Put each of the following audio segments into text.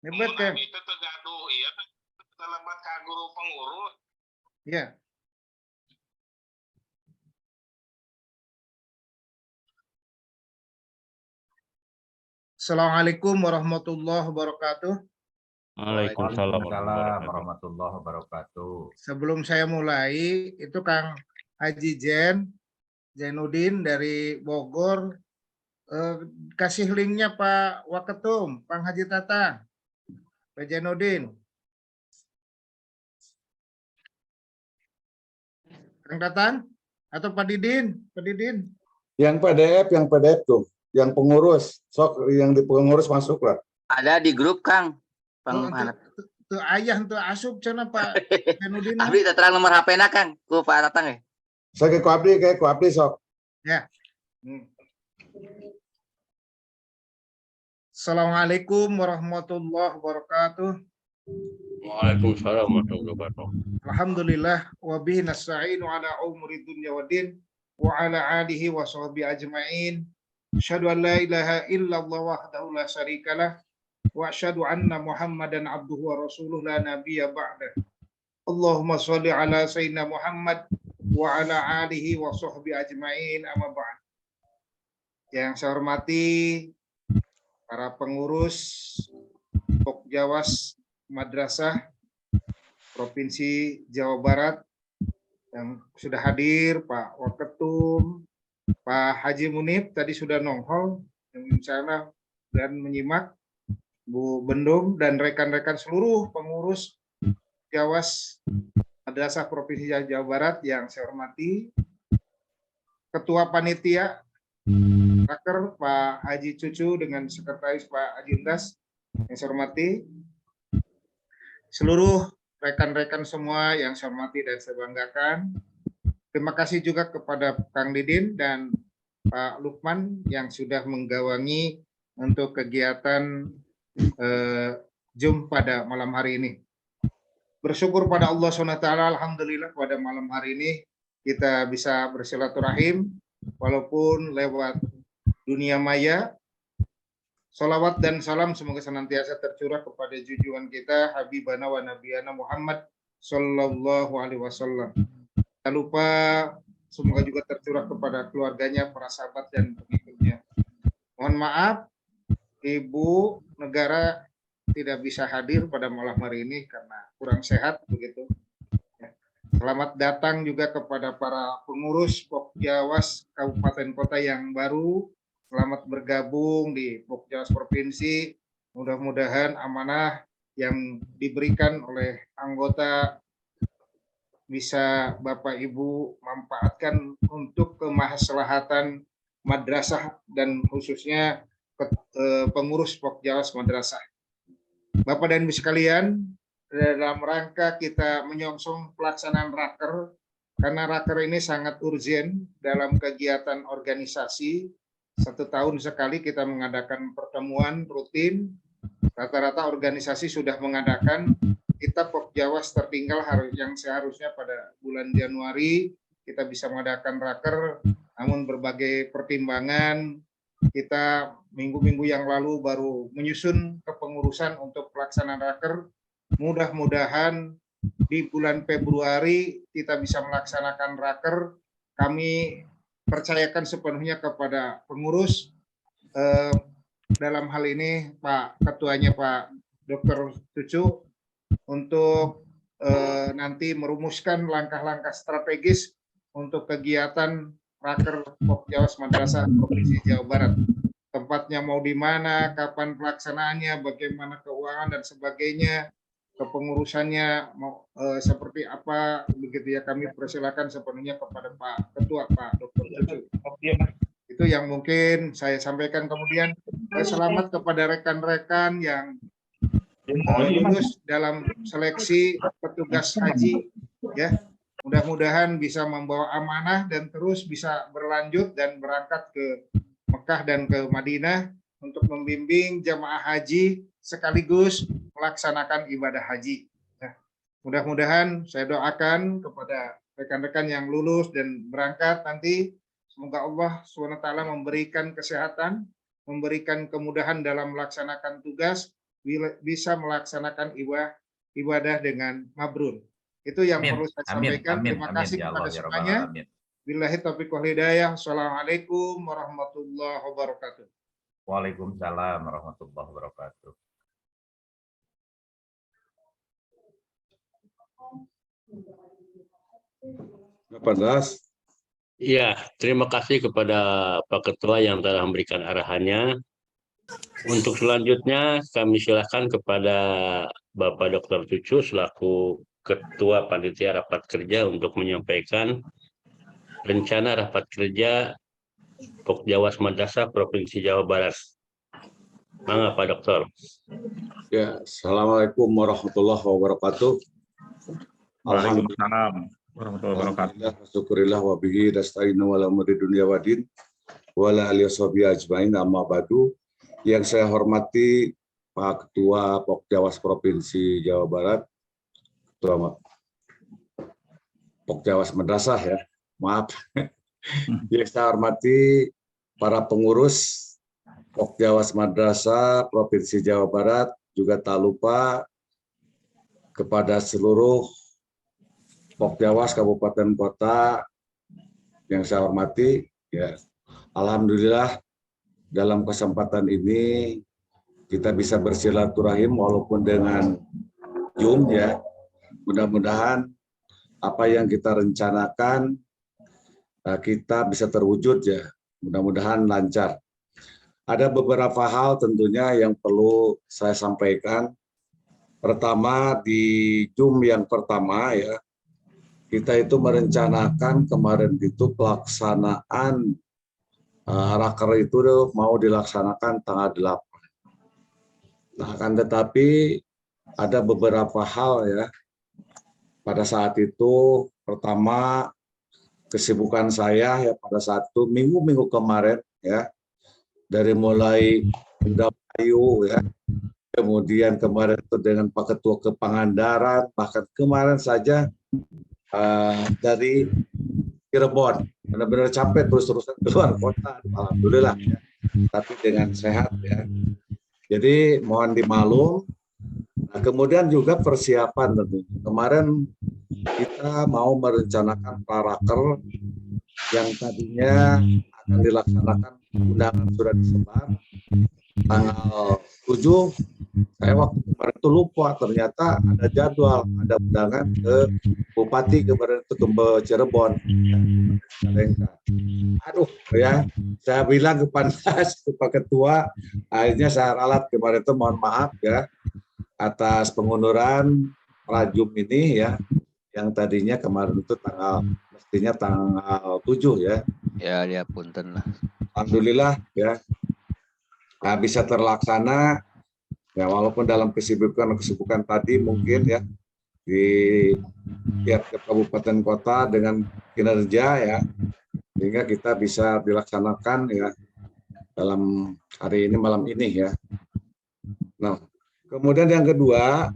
Hebat kan? Itu tergaduh ya, terlambat ka guru pengurus. Ya. Assalamualaikum warahmatullahi wabarakatuh. Waalaikumsalam warahmatullahi wabarakatuh. Sebelum saya mulai, itu Kang Haji Zainuddin dari Bogor, kasih linknya Pak Waketum, Kang Haji Tata, Pak Zainuddin. Kang Tatan atau Pak Didin? Pak Didin. Yang PDF tuh, yang pengurus, sok yang di pengurus masuklah. Ada di grup Kang. Tuh ayah tuh asup cina Pak Zainuddin. Abdi terang nomor HP-na Kang, ku Pak Tatang ya. Saya ke Abdi sok. Ya. Assalamualaikum warahmatullahi wabarakatuh. Waalaikumsalam warahmatullahi wabarakatuh. Alhamdulillah wa bihi nasta'inu ala umuri dunya waddin wa ala alihi wa sahbihi ajma'in. Asyhadu an la ilaha illallah wahdahu la syarikalah wa asyhadu anna Muhammadan abduhu wa rasuluh la nabiyya ba'da. Allahumma shalli ala sayyidina Muhammad wa ala alihi wa sahbihi ajma'in, amma ba'd. Yang saya hormati para pengurus Pokjawas Madrasah Provinsi Jawa Barat yang sudah hadir, Pak Waketum, Pak Haji Munib tadi sudah nongol yang insya dan menyimak, Bu Bendum dan rekan-rekan seluruh pengurus Jawas Madrasah Provinsi Jawa Barat yang saya hormati, Ketua Panitia Raker Pak Haji Cucu dengan Sekretaris Pak Haji Undas yang saya hormati, seluruh rekan-rekan semua yang saya hormati dan saya banggakan. Terima kasih juga kepada Kang Didin dan Pak Lukman yang sudah menggawangi untuk kegiatan Zoom pada malam hari ini. Bersyukur pada Allah SWT, alhamdulillah pada malam hari ini kita bisa bersilaturahim walaupun lewat dunia maya. Salawat dan salam semoga senantiasa tercurah kepada junjungan kita Habibana wa Nabiyana Muhammad Sallallahu Alaihi Wasallam. Tak lupa semoga juga tercurah kepada keluarganya, para sahabat dan pengikutnya. Mohon maaf, Ibu Negara tidak bisa hadir pada malam hari ini karena kurang sehat begitu. Selamat datang juga kepada para pengurus Pokjawas Kabupaten Kota yang baru. Selamat bergabung di Pokjawas Provinsi. Mudah-mudahan amanah yang diberikan oleh anggota bisa Bapak Ibu manfaatkan untuk kemaslahatan madrasah dan khususnya pengurus Pokjawas Madrasah. Bapak dan Ibu sekalian, dalam rangka kita menyongsong pelaksanaan raker, karena raker ini sangat urgen dalam kegiatan organisasi. 1 tahun sekali kita mengadakan pertemuan rutin. Rata-rata organisasi sudah mengadakan. Kita Pokjawas tertinggal yang seharusnya pada bulan Januari kita bisa mengadakan raker, namun berbagai pertimbangan kita minggu-minggu yang lalu baru menyusun kepengurusan untuk pelaksanaan raker. Mudah-mudahan di bulan Februari kita bisa melaksanakan raker. Kami percayakan sepenuhnya kepada pengurus, dalam hal ini Pak Ketuanya Pak Dr. Cucu untuk nanti merumuskan langkah-langkah strategis untuk kegiatan raker Pokjawas Madrasah Provinsi Jawa Barat. Tempatnya mau di mana, kapan pelaksanaannya, bagaimana keuangan dan sebagainya, kepengurusannya mau seperti apa, begitu ya. Kami persilakan sepenuhnya kepada Pak Ketua, Pak Dr. Cucu. Itu yang mungkin saya sampaikan. Kemudian selamat kepada rekan-rekan yang lulus dalam seleksi petugas haji, ya. Mudah-mudahan bisa membawa amanah dan terus bisa berlanjut dan berangkat ke Mekah dan ke Madinah untuk membimbing jamaah haji sekaligus melaksanakan ibadah haji. Nah, mudah-mudahan saya doakan kepada rekan-rekan yang lulus dan berangkat nanti, semoga Allah SWT memberikan kesehatan, memberikan kemudahan dalam melaksanakan tugas, bisa melaksanakan ibadah dengan mabrur. Itu yang perlu saya sampaikan. Terima kasih kepada semuanya. Billahi taufiq wal hidayah. Assalamualaikum warahmatullahi wabarakatuh. Waalaikumsalam warahmatullahi wabarakatuh. Bapak Das. Iya, terima kasih kepada Pak Ketua yang telah memberikan arahannya. Untuk selanjutnya kami silakan kepada Bapak Dr. Cucu selaku Ketua Panitia Rapat Kerja untuk menyampaikan rencana rapat kerja Pokjawas Madrasah Provinsi Jawa Barat. Mangga Pak Dokter. Ya, Assalamualaikum warahmatullahi wabarakatuh. Waalaikumsalam warahmatullahi wabarakatuh. Alhamdulillah, syukurillah wa bihi nasta'inu wala umuri dunia wadin wala alihi washabihi ajmain amma ba'du. Yang saya hormati Pak Ketua Pokjawas Provinsi Jawa Barat, Ketua Pokjawas Madrasah ya, maaf. Yang saya hormati para pengurus Pokjawas Madrasah Provinsi Jawa Barat, juga tak lupa kepada seluruh Pokjawas Kabupaten Kota yang saya hormati, ya, alhamdulillah dalam kesempatan ini kita bisa bersilaturahim walaupun dengan Zoom ya. Mudah-mudahan apa yang kita rencanakan kita bisa terwujud ya. Mudah-mudahan lancar. Ada beberapa hal tentunya yang perlu saya sampaikan. Pertama, di Zoom yang pertama ya, kita itu merencanakan kemarin itu pelaksanaan raker itu mau dilaksanakan tanggal 8. Nah, akan tetapi ada beberapa hal ya. Pada saat itu, pertama kesibukan saya ya pada saat itu minggu-minggu kemarin ya, dari mulai Indramayu ya, kemudian kemarin itu dengan Pak Ketua ke Pangandaran, bahkan kemarin saja dari Cirebon, benar-benar capek terus-terusan keluar kota, alhamdulillah ya, tapi dengan sehat ya. Jadi mohon dimaklum. Nah, kemudian juga persiapan tentu. Kemarin kita mau merencanakan praker yang tadinya akan dilaksanakan, undangan sudah disebar tanggal 7. Saya waktu kemarin itu lupa, ternyata ada jadwal, ada undangan ke Bupati kemarin itu ke Cirebon. Aduh ya, saya bilang kepada Pak Ketua, akhirnya saya ralat kemarin itu, mohon maaf ya atas pengunduran Rajum ini ya, yang tadinya kemarin itu mestinya tanggal 7 ya. Ya punten lah. Alhamdulillah ya, bisa terlaksana ya, walaupun dalam kesibukan tadi mungkin ya di tiap kabupaten kota dengan kinerja ya, sehingga kita bisa dilaksanakan ya dalam hari ini, malam ini ya. Nah, kemudian yang kedua,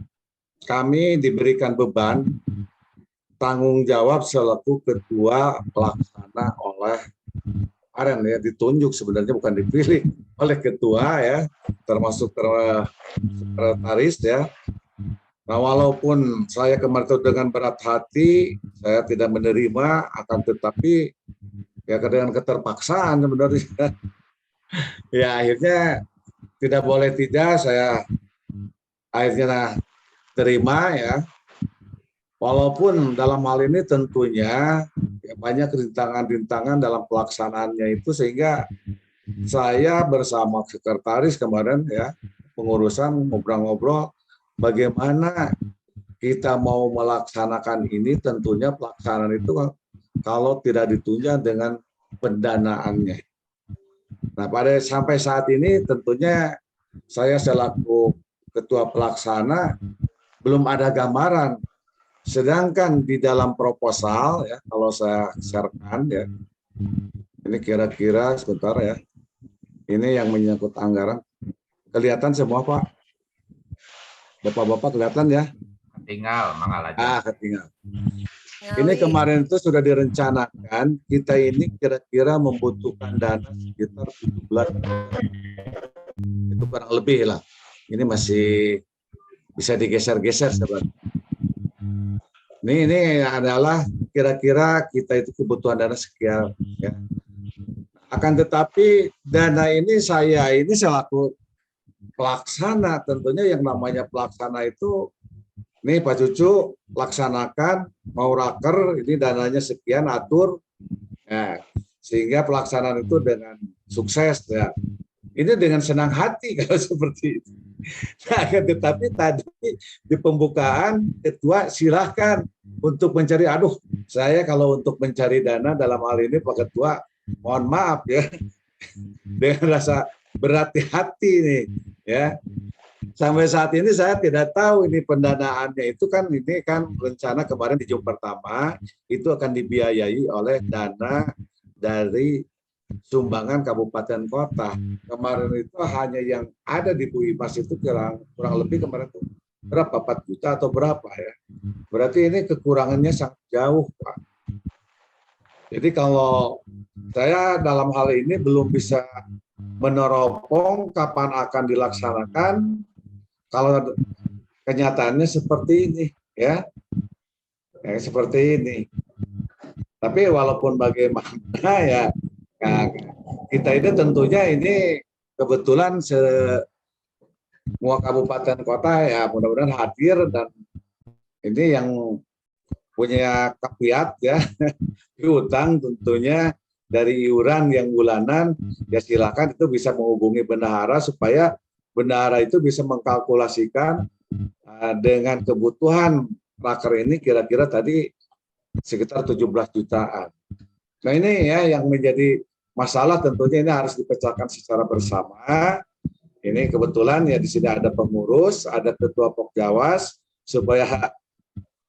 kami diberikan beban tanggung jawab selaku ketua pelaksana oleh kemarin ya, ditunjuk sebenarnya bukan dipilih oleh ketua ya, termasuk sekretaris ya. Nah, walaupun saya kemarin itu dengan berat hati, saya tidak menerima, akan tetapi ya dengan keterpaksaan sebenarnya. Ya akhirnya tidak boleh tidak, saya akhirnya terima ya. Walaupun dalam hal ini tentunya ya banyak rintangan-rintangan dalam pelaksanaannya itu, sehingga saya bersama sekretaris kemarin ya, pengurusan ngobrol-ngobrol bagaimana kita mau melaksanakan ini. Tentunya pelaksanaan itu kalau tidak ditunjang dengan pendanaannya. Nah, sampai saat ini tentunya saya selaku ketua pelaksana belum ada gambaran. Sedangkan di dalam proposal ya, kalau saya sharekan ya, ini kira-kira sebentar ya, ini yang menyangkut anggaran. Kelihatan semua Pak? Bapak-bapak kelihatan ya? Tinggal, mangga aja. Ketinggal. Ini kemarin itu sudah direncanakan, kita ini kira-kira membutuhkan dana sekitar 17 miliar. Itu kurang lebih lah. ini masih bisa digeser-geser sebenarnya. Ini adalah kira-kira kita itu kebutuhan dana sekian. Ya. Akan tetapi dana ini saya ini selaku pelaksana, tentunya yang namanya pelaksana itu, nih Pak Cucu laksanakan, mau raker, ini dananya sekian, atur, ya, sehingga pelaksanaan itu dengan sukses. Ya. Ini dengan senang hati kalau seperti itu. Nah, tetapi tadi di pembukaan ketua silahkan untuk mencari, aduh saya kalau untuk mencari dana dalam hal ini Pak Ketua mohon maaf ya dengan rasa berhati-hati nih ya. Sampai saat ini saya tidak tahu ini pendanaannya itu kan, ini kan rencana kemarin di Jum pertama itu akan dibiayai oleh dana dari sumbangan kabupaten kota. Kemarin itu hanya yang ada di Bu Imas itu kurang lebih kemarin itu berapa, 4 juta atau berapa ya. Berarti ini kekurangannya sangat jauh Pak. Jadi kalau saya dalam hal ini belum bisa meneropong kapan akan dilaksanakan kalau kenyataannya seperti ini ya. Seperti ini. Tapi walaupun bagaimana ya, kita ini tentunya ini kebetulan semua kabupaten kota ya mudah-mudahan hadir, dan ini yang punya kapiat ya piutang tentunya dari iuran yang bulanan, ya silakan itu bisa menghubungi bendahara supaya bendahara itu bisa mengkalkulasikan dengan kebutuhan raker ini kira-kira tadi sekitar 17 jutaan. Nah ini ya yang menjadi masalah, tentunya ini harus dipecahkan secara bersama. Ini kebetulan ya di sini ada pengurus, ada ketua Pokjawas, supaya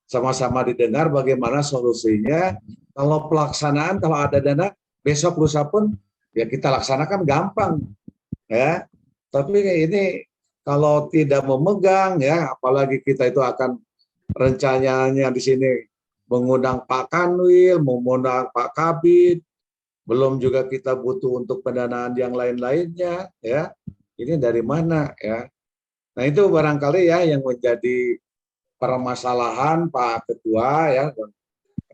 sama-sama didengar bagaimana solusinya. Kalau pelaksanaan, kalau ada dana, besok lusa pun ya kita laksanakan gampang. Ya, tapi ini kalau tidak memegang ya, apalagi kita itu akan rencananya di sini mengundang Pak Kanwil, mengundang Pak Kabid, belum juga kita butuh untuk pendanaan yang lain-lainnya ya. Ini dari mana ya? Nah itu barangkali ya yang menjadi permasalahan Pak Ketua ya, dan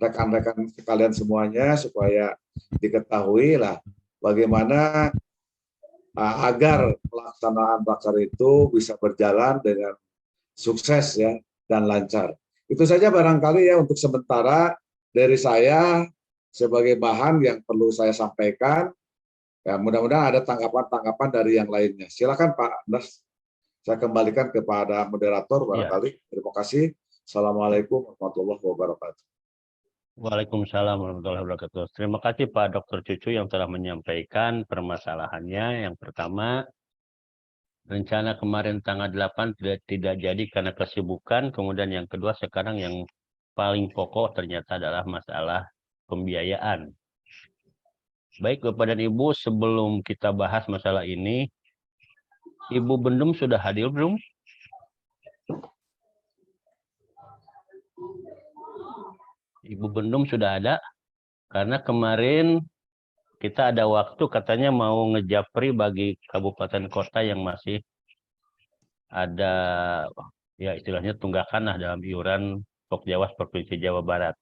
rekan-rekan sekalian semuanya, supaya diketahui lah bagaimana agar pelaksanaan bakar itu bisa berjalan dengan sukses ya dan lancar. Itu saja barangkali ya untuk sementara dari saya sebagai bahan yang perlu saya sampaikan. Ya, mudah-mudahan ada tanggapan-tanggapan dari yang lainnya. Silakan Pak Andas, saya kembalikan kepada moderator barangkali. Terima kasih. Assalamualaikum warahmatullahi wabarakatuh. Waalaikumsalam warahmatullahi wabarakatuh. Terima kasih Pak Dr. Cucu yang telah menyampaikan permasalahannya. Yang pertama, rencana kemarin tanggal 8 tidak jadi karena kesibukan. Kemudian yang kedua, sekarang yang paling pokok ternyata adalah masalah pembiayaan. Baik Bapak dan Ibu, sebelum kita bahas masalah ini, Ibu Bendum sudah hadir belum? Ibu Bendum sudah ada? Karena kemarin kita ada waktu katanya mau ngejapri bagi kabupaten kota yang masih ada ya istilahnya tunggakan lah dalam iuran Pokjawas Provinsi Jawa Barat.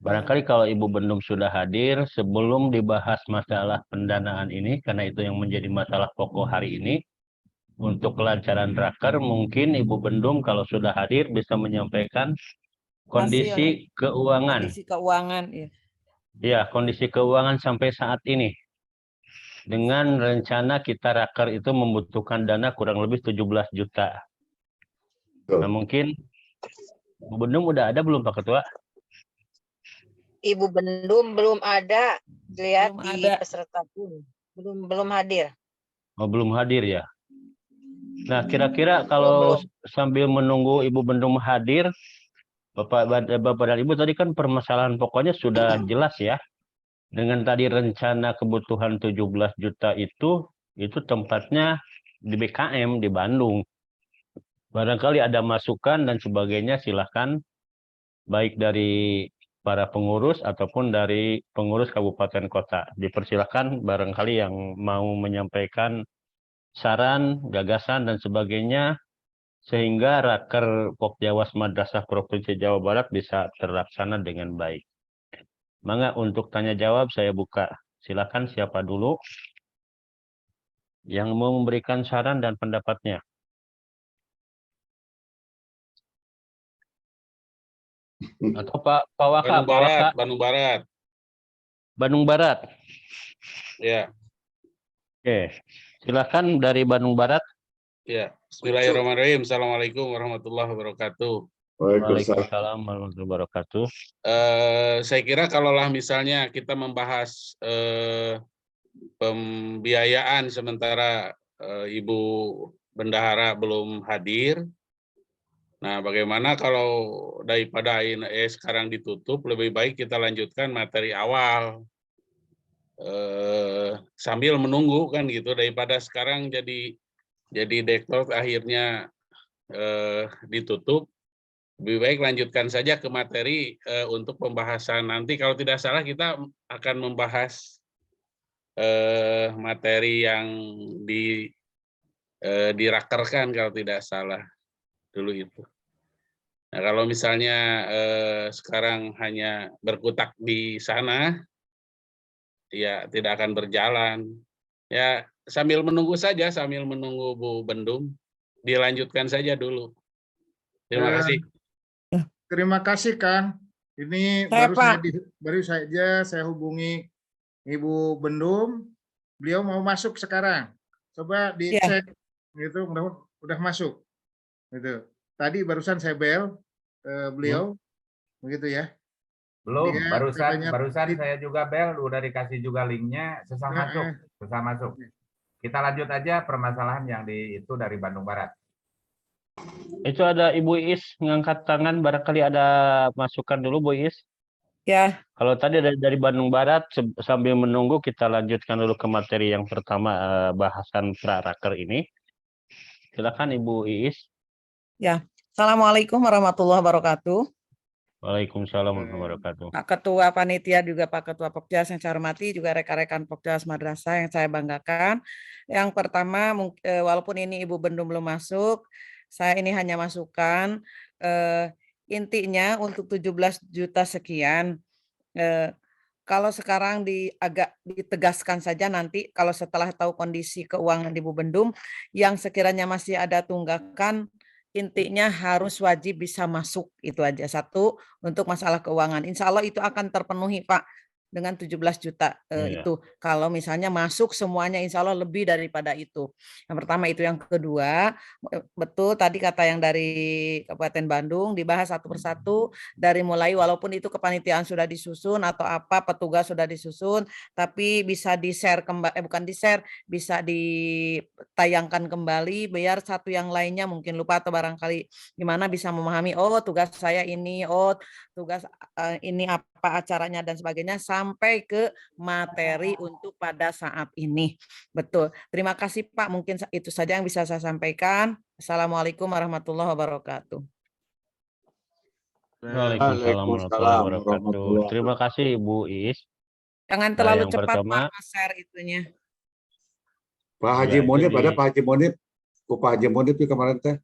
Barangkali kalau Ibu Bendum sudah hadir, sebelum dibahas masalah pendanaan ini, karena itu yang menjadi masalah pokok hari ini, untuk kelancaran raker, mungkin Ibu Bendum kalau sudah hadir bisa menyampaikan kondisi keuangan. Kondisi keuangan ya. Ya, kondisi keuangan sampai saat ini. Dengan rencana kita raker itu membutuhkan dana kurang lebih 17 juta. Nah, mungkin Ibu Bendum udah ada belum Pak Ketua? Ibu Bendum belum ada, lihat Belum di ada. peserta pun belum hadir. Oh, belum hadir ya. Nah, kira-kira kalau sambil menunggu Ibu Bendum hadir, Bapak dan Ibu tadi kan permasalahan pokoknya sudah jelas ya. Dengan tadi rencana kebutuhan 17 juta itu tempatnya di BKM di Bandung. Barangkali ada masukan dan sebagainya, silahkan baik dari para pengurus ataupun dari pengurus kabupaten kota. Dipersilakan barangkali yang mau menyampaikan saran, gagasan, dan sebagainya, sehingga Raker Pokjawas Madrasah Provinsi Jawa Barat bisa terlaksana dengan baik. Mangga untuk tanya jawab saya buka. Silakan siapa dulu yang mau memberikan saran dan pendapatnya. Atau Pak Waka, Pak Waka, Bandung Barat. Bandung Barat. Ya, Oke, silakan dari Bandung Barat. ya. Bismillahirrahmanirrahim. Assalamualaikum warahmatullahi wabarakatuh. Waalaikumsalam. Waalaikumsalam warahmatullahi wabarakatuh. Saya kira kalaulah misalnya kita membahas pembiayaan sementara Ibu Bendahara belum hadir. Nah, bagaimana kalau daripada sekarang ditutup, lebih baik kita lanjutkan materi awal sambil menunggu kan gitu, daripada sekarang jadi dektor akhirnya ditutup. Lebih baik lanjutkan saja ke materi untuk pembahasan nanti. Kalau tidak salah kita akan membahas materi yang dirakerkan kalau tidak salah dulu itu. Nah, kalau misalnya sekarang hanya berkutak di sana, ya tidak akan berjalan. Ya sambil menunggu saja, sambil menunggu Bu Bendum, dilanjutkan saja dulu. Terima kasih. Terima kasih Kang. Ini Saya, Pak. baru saja saya hubungi Ibu Bendum. Beliau mau masuk sekarang. Coba dicek gitu, udah masuk. Gitu. Tadi barusan saya bel beliau begitu ya. Belum, Dia katanya barusan saya juga bel, udah dikasih juga linknya, susah masuk. Kita lanjut aja permasalahan yang itu dari Bandung Barat. Itu ada Ibu Iis ngangkat tangan, barangkali ada masukan dulu Bu Iis. Ya. Kalau tadi dari Bandung Barat, sambil menunggu kita lanjutkan dulu ke materi yang pertama, bahasan pra-raker ini. Silakan Ibu Iis. Ya, Assalamualaikum warahmatullahi wabarakatuh. Waalaikumsalam warahmatullahi wabarakatuh. Pak Ketua Panitia, juga Pak Ketua Pokjas yang saya hormati, juga rekan-rekan Pokjas Madrasah yang saya banggakan. Yang pertama, walaupun ini Ibu Bendum belum masuk, saya ini hanya masukan, intinya untuk 17 juta sekian, kalau sekarang agak ditegaskan saja nanti, kalau setelah tahu kondisi keuangan Ibu Bendum, yang sekiranya masih ada tunggakan, intinya harus wajib bisa masuk, itu aja. Satu, untuk masalah keuangan. Insya Allah itu akan terpenuhi Pak, dengan 17 juta itu. Kalau misalnya masuk semuanya, insya Allah lebih daripada itu. Yang pertama itu. Yang kedua, betul tadi kata yang dari Kabupaten Bandung, dibahas satu persatu, dari mulai walaupun itu kepanitiaan sudah disusun atau apa, petugas sudah disusun, tapi bisa di-share kembali, bukan di-share, bisa ditayangkan kembali, biar satu yang lainnya mungkin lupa atau barangkali gimana bisa memahami, oh tugas saya ini, oh tugas ini apa acaranya dan sebagainya, sampai ke materi untuk pada saat ini. Betul. Terima kasih Pak, mungkin itu saja yang bisa saya sampaikan. Assalamualaikum warahmatullahi wabarakatuh. Waalaikumsalam warahmatullahi wabarakatuh. Terima kasih Ibu Iis. Jangan terlalu yang cepat pertama, Pak share itunya. Pak Haji Munib, ada Pak Haji Munib. Pak Haji Munib itu kemarin teh.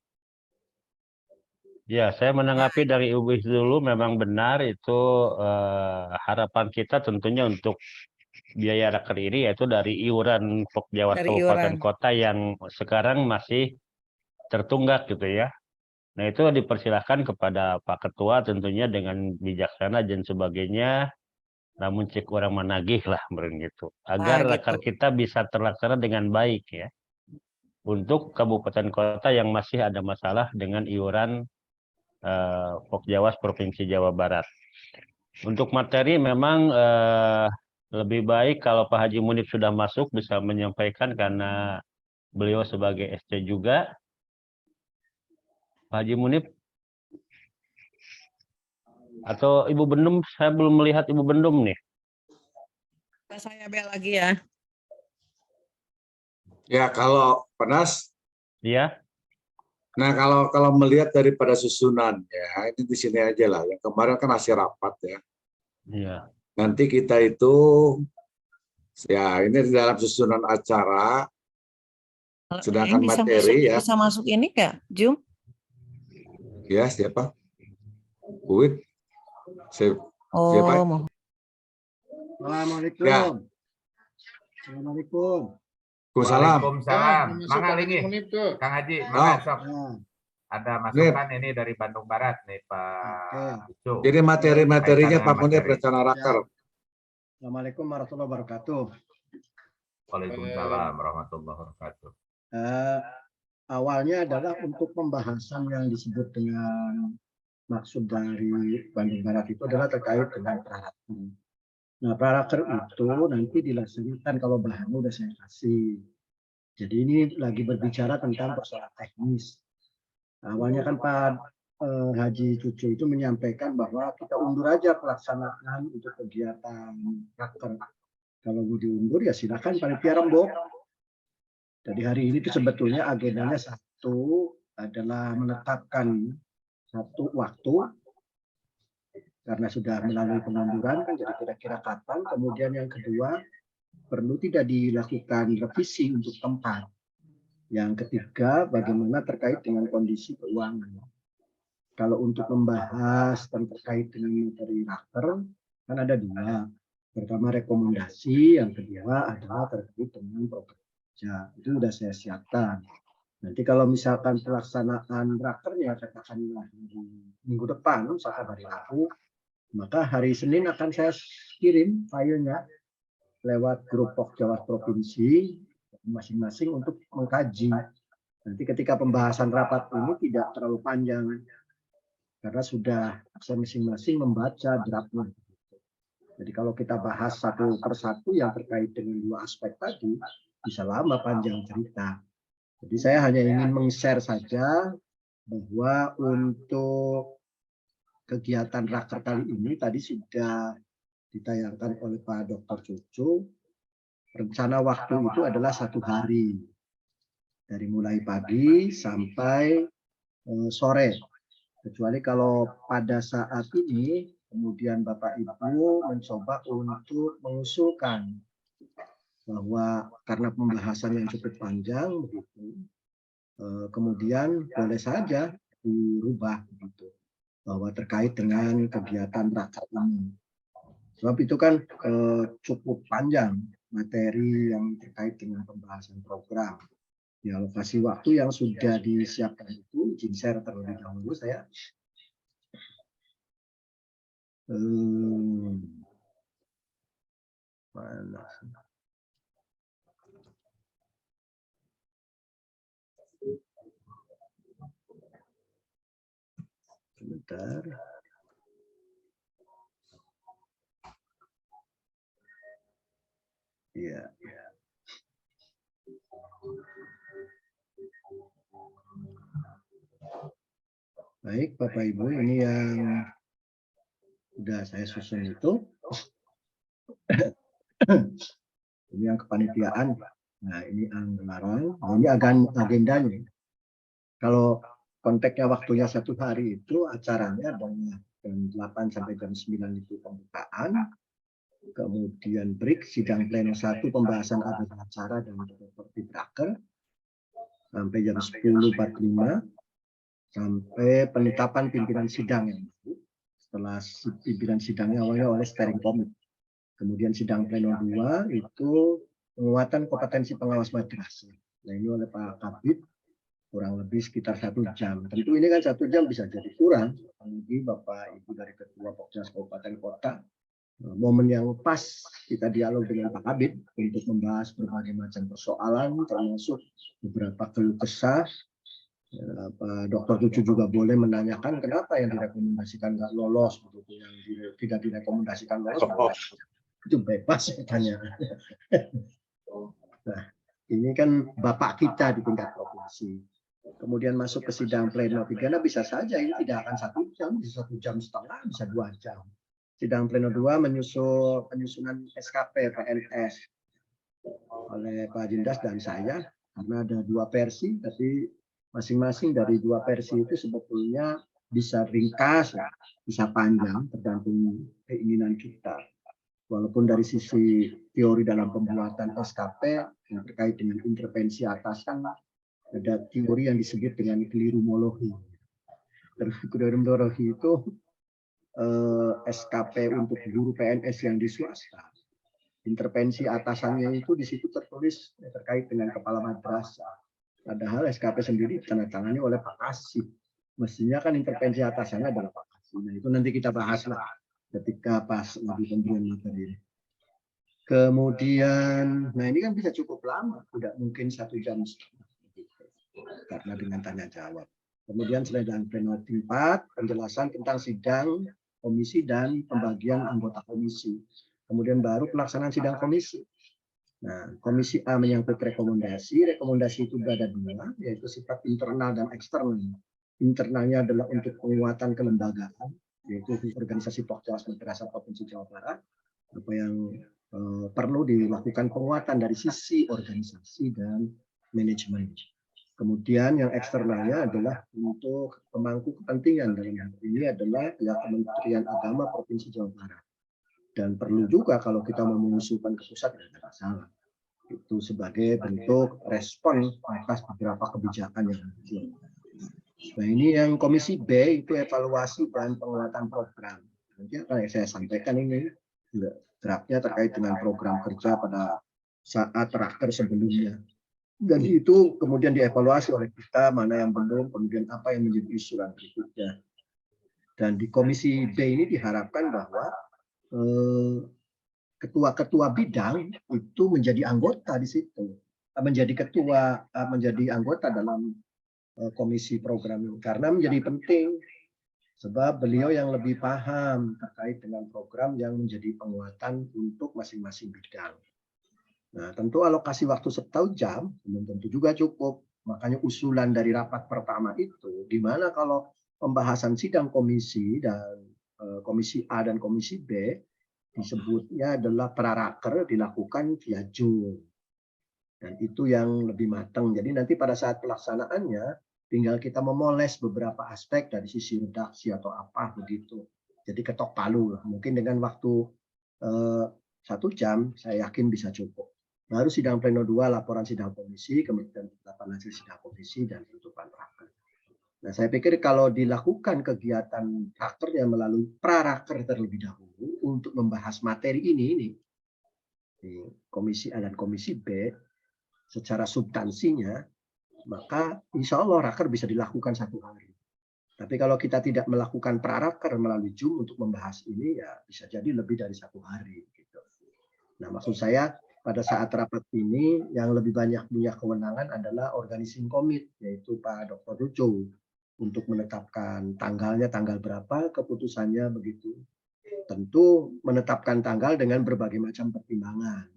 Ya, saya menanggapi dari Ibu Iis dulu, memang benar itu harapan kita tentunya untuk biaya raker ini yaitu dari iuran Pokjawas Kabupaten Kota yang sekarang masih tertunggak gitu ya. Nah itu dipersilahkan kepada Pak Ketua tentunya dengan bijaksana dan sebagainya, namun cek orang menagih lah begitu, agar raker kita bisa terlaksana dengan baik ya. Untuk kabupaten kota yang masih ada masalah dengan iuran Pokjawas Provinsi Jawa Barat. Untuk materi memang lebih baik kalau Pak Haji Munib sudah masuk bisa menyampaikan karena beliau sebagai SC juga. Pak Haji Munib atau Ibu Bendum, saya belum melihat Ibu Bendum nih. Saya bel lagi ya. Ya kalau Penas. Iya. Nah kalau melihat daripada susunan ya, ini di sini aja lah. Yang kemarin kan hasil rapat ya. Iya. Nanti kita itu ya ini di dalam susunan acara Sedangkan Bisa materi ya, bisa masuk ini nggak, Jum? ya siapa? Uwit. Siapa? Oh, mau. Assalamualaikum. Ya. Assalamualaikum. Waalaikumsalam. Waalaikumsalam. Masuk Mangga Kang Haji lingi. Munib tuh. Kang Haji, Oh. mangga sok. Nah, Ada masukan ini dari Bandung Barat nih Pak Ucu. Jadi materi-materinya Kaitan Pak dengan Munib materi. rencana raker. Assalamualaikum warahmatullahi wabarakatuh. Waalaikumsalam warahmatullahi wabarakatuh. Awalnya adalah untuk pembahasan yang disebut dengan maksud dari Bandung Barat itu adalah terkait dengan praraker. Nah, praraker itu nanti dilaksanakan kalau bahannya udah saya kasih. Jadi ini lagi berbicara tentang persoalan teknis. Awalnya kan Pak Haji Cucu itu menyampaikan bahwa kita undur aja pelaksanaan untuk kegiatan raker. Kalau mau diundur ya silakan panitia rembuk. Jadi hari ini itu sebetulnya agendanya satu adalah menetapkan satu waktu karena sudah melalui pengunduran kan jadi kira-kira kapan. Kemudian yang kedua perlu tidak dilakukan revisi untuk tempat. Yang ketiga bagaimana terkait dengan kondisi keuangan. Kalau untuk membahas terkait dengan materi raker kan ada dua. Pertama rekomendasi, yang kedua adalah terkait dengan program kerja. Itu sudah saya siapkan. Nanti kalau misalkan pelaksanaan rakernya katakanlah di minggu depan, misalkan hari Rabu, maka hari Senin akan saya kirim filenya lewat grup Pokjawas Provinsi masing-masing untuk mengkaji. Nanti ketika pembahasan rapat ini tidak terlalu panjang karena sudah saya masing-masing membaca draftnya. Jadi kalau kita bahas satu persatu yang terkait dengan dua aspek tadi bisa lama panjang cerita. Jadi saya hanya ingin meng-share saja bahwa untuk kegiatan raker kali ini tadi sudah ditayangkan oleh Pak Dr. Cucu. Rencana waktu itu adalah 1 hari. Dari mulai pagi sampai sore. Kecuali kalau pada saat ini kemudian Bapak Ibu mencoba untuk mengusulkan bahwa karena pembahasan yang cukup panjang begitu, kemudian boleh saja dirubah begitu bahwa terkait dengan kegiatan raker ini. Sebab itu kan cukup panjang materi yang terkait dengan pembahasan program. Di alokasi waktu yang sudah disiapkan itu, izin share terlebih dahulu saya. Mana? Sebentar. Iya. Baik, Bapak Ibu, ini yang sudah saya susun itu. Ini yang kepanitiaan. Nah, ini anggaran. Nah, ini agendanya. Kalau konteksnya waktunya 1 hari itu acaranya dari jam 8 sampai jam 9 itu pembukaan. Kemudian break sidang pleno 1 pembahasan acara dan tertib raker sampai jam 10.45 sampai penetapan pimpinan sidang yang baru. Setelah pimpinan sidangnya awalnya oleh steering committee. Kemudian sidang pleno 2 itu penguatan kompetensi pengawas madrasah. Nah ini oleh Pak Kabid kurang lebih sekitar 1 jam. Tentu ini kan 1 jam bisa jadi kurang. Apalagi Bapak Ibu dari Ketua Pokjas Kabupaten Kota. Momen yang pas kita dialog dengan Pak Kabid untuk membahas berbagai macam persoalan termasuk beberapa keluh kesah. Pak Dr. Cucu juga boleh menanyakan kenapa yang direkomendasikan nggak lolos begitu, yang tidak direkomendasikan lolos itu bebas bertanya. Nah, ini kan Bapak kita di tingkat provinsi. Kemudian masuk ke sidang pleno 3 bisa saja ini tidak akan 1 jam, bisa 1,5 jam, bisa 2 jam. Sidang pleno 2 penyusunan SKP PNS oleh Pak Jindas dan saya karena ada 2 versi, tapi masing-masing dari 2 versi itu sebetulnya bisa ringkas, bisa panjang tergantung keinginan kita. Walaupun dari sisi teori dalam pembuatan SKP yang terkait dengan intervensi atasan, ada teori yang disebut dengan kelirumologi. Kelirumologi itu SKP untuk guru PNS yang di swasta. Intervensi atasannya itu di situ tertulis terkait dengan kepala madrasah. Padahal SKP sendiri ditandatangani oleh Pak Kasih. Mestinya kan intervensi atasannya adalah Pak Kasih. Nah, itu nanti kita bahas lah ketika pas lagi pemberian materi. Kemudian, nah ini kan bisa cukup lama, tidak mungkin 1 jam karena dengan tanya jawab. Kemudian sidang pleno 4, penjelasan tentang sidang komisi dan pembagian anggota komisi. Kemudian baru pelaksanaan sidang komisi. Nah, komisi A menyangkut rekomendasi. Rekomendasi itu ada 2, yaitu sifat internal dan eksternal. Internalnya adalah untuk penguatan kelembagaan, yaitu organisasi Pokjawas Madrasah Provinsi Jawa Barat. Apa yang perlu dilakukan penguatan dari sisi organisasi dan manajemen. Kemudian yang eksternalnya adalah untuk pemangku kepentingan, dalam hal ini adalah pihak Kementerian Agama Provinsi Jawa Barat. Dan perlu juga kalau kita mau mengusulkan ke pusat, tidak ada masalah. Itu sebagai bentuk respon atas beberapa kebijakan yang muncul. Nah, ini yang komisi B itu evaluasi dan penguatan program. Nanti akan saya sampaikan ini draftnya terkait dengan program kerja pada saat raker sebelumnya. Dan itu kemudian dievaluasi oleh kita, mana yang belum, kemudian apa yang menjadi usulan berikutnya. Dan di komisi B ini diharapkan bahwa ketua-ketua bidang itu menjadi anggota di situ, menjadi anggota dalam komisi program ini, karena menjadi penting. Sebab beliau yang lebih paham terkait dengan program yang menjadi penguatan untuk masing-masing bidang. Nah, tentu alokasi waktu 1 jam belum tentu juga cukup. Makanya usulan dari rapat pertama itu, di mana kalau pembahasan sidang komisi dan komisi A dan komisi B, disebutnya adalah praraker dilakukan via Zoom. Dan itu yang lebih matang. Jadi nanti pada saat pelaksanaannya, tinggal kita memoles beberapa aspek dari sisi redaksi atau apa begitu. Jadi ketok palu lah. Mungkin dengan waktu 1 jam, saya yakin bisa cukup. Baru sidang pleno 2, laporan sidang komisi, kemudian penetapan hasil sidang komisi, dan penutupan raker. Nah, saya pikir kalau dilakukan kegiatan rakernya melalui praraker terlebih dahulu untuk membahas materi ini di komisi A dan komisi B, secara substansinya, maka insya Allah raker bisa dilakukan 1 hari. Tapi kalau kita tidak melakukan praraker melalui Zoom untuk membahas ini, ya bisa jadi lebih dari 1 hari. Gitu. Nah, maksud saya pada saat rapat ini yang lebih banyak punya kewenangan adalah organizing committee, yaitu Pak Dr. Ruco, untuk menetapkan tanggalnya, tanggal berapa, keputusannya begitu. Tentu menetapkan tanggal dengan berbagai macam pertimbangan.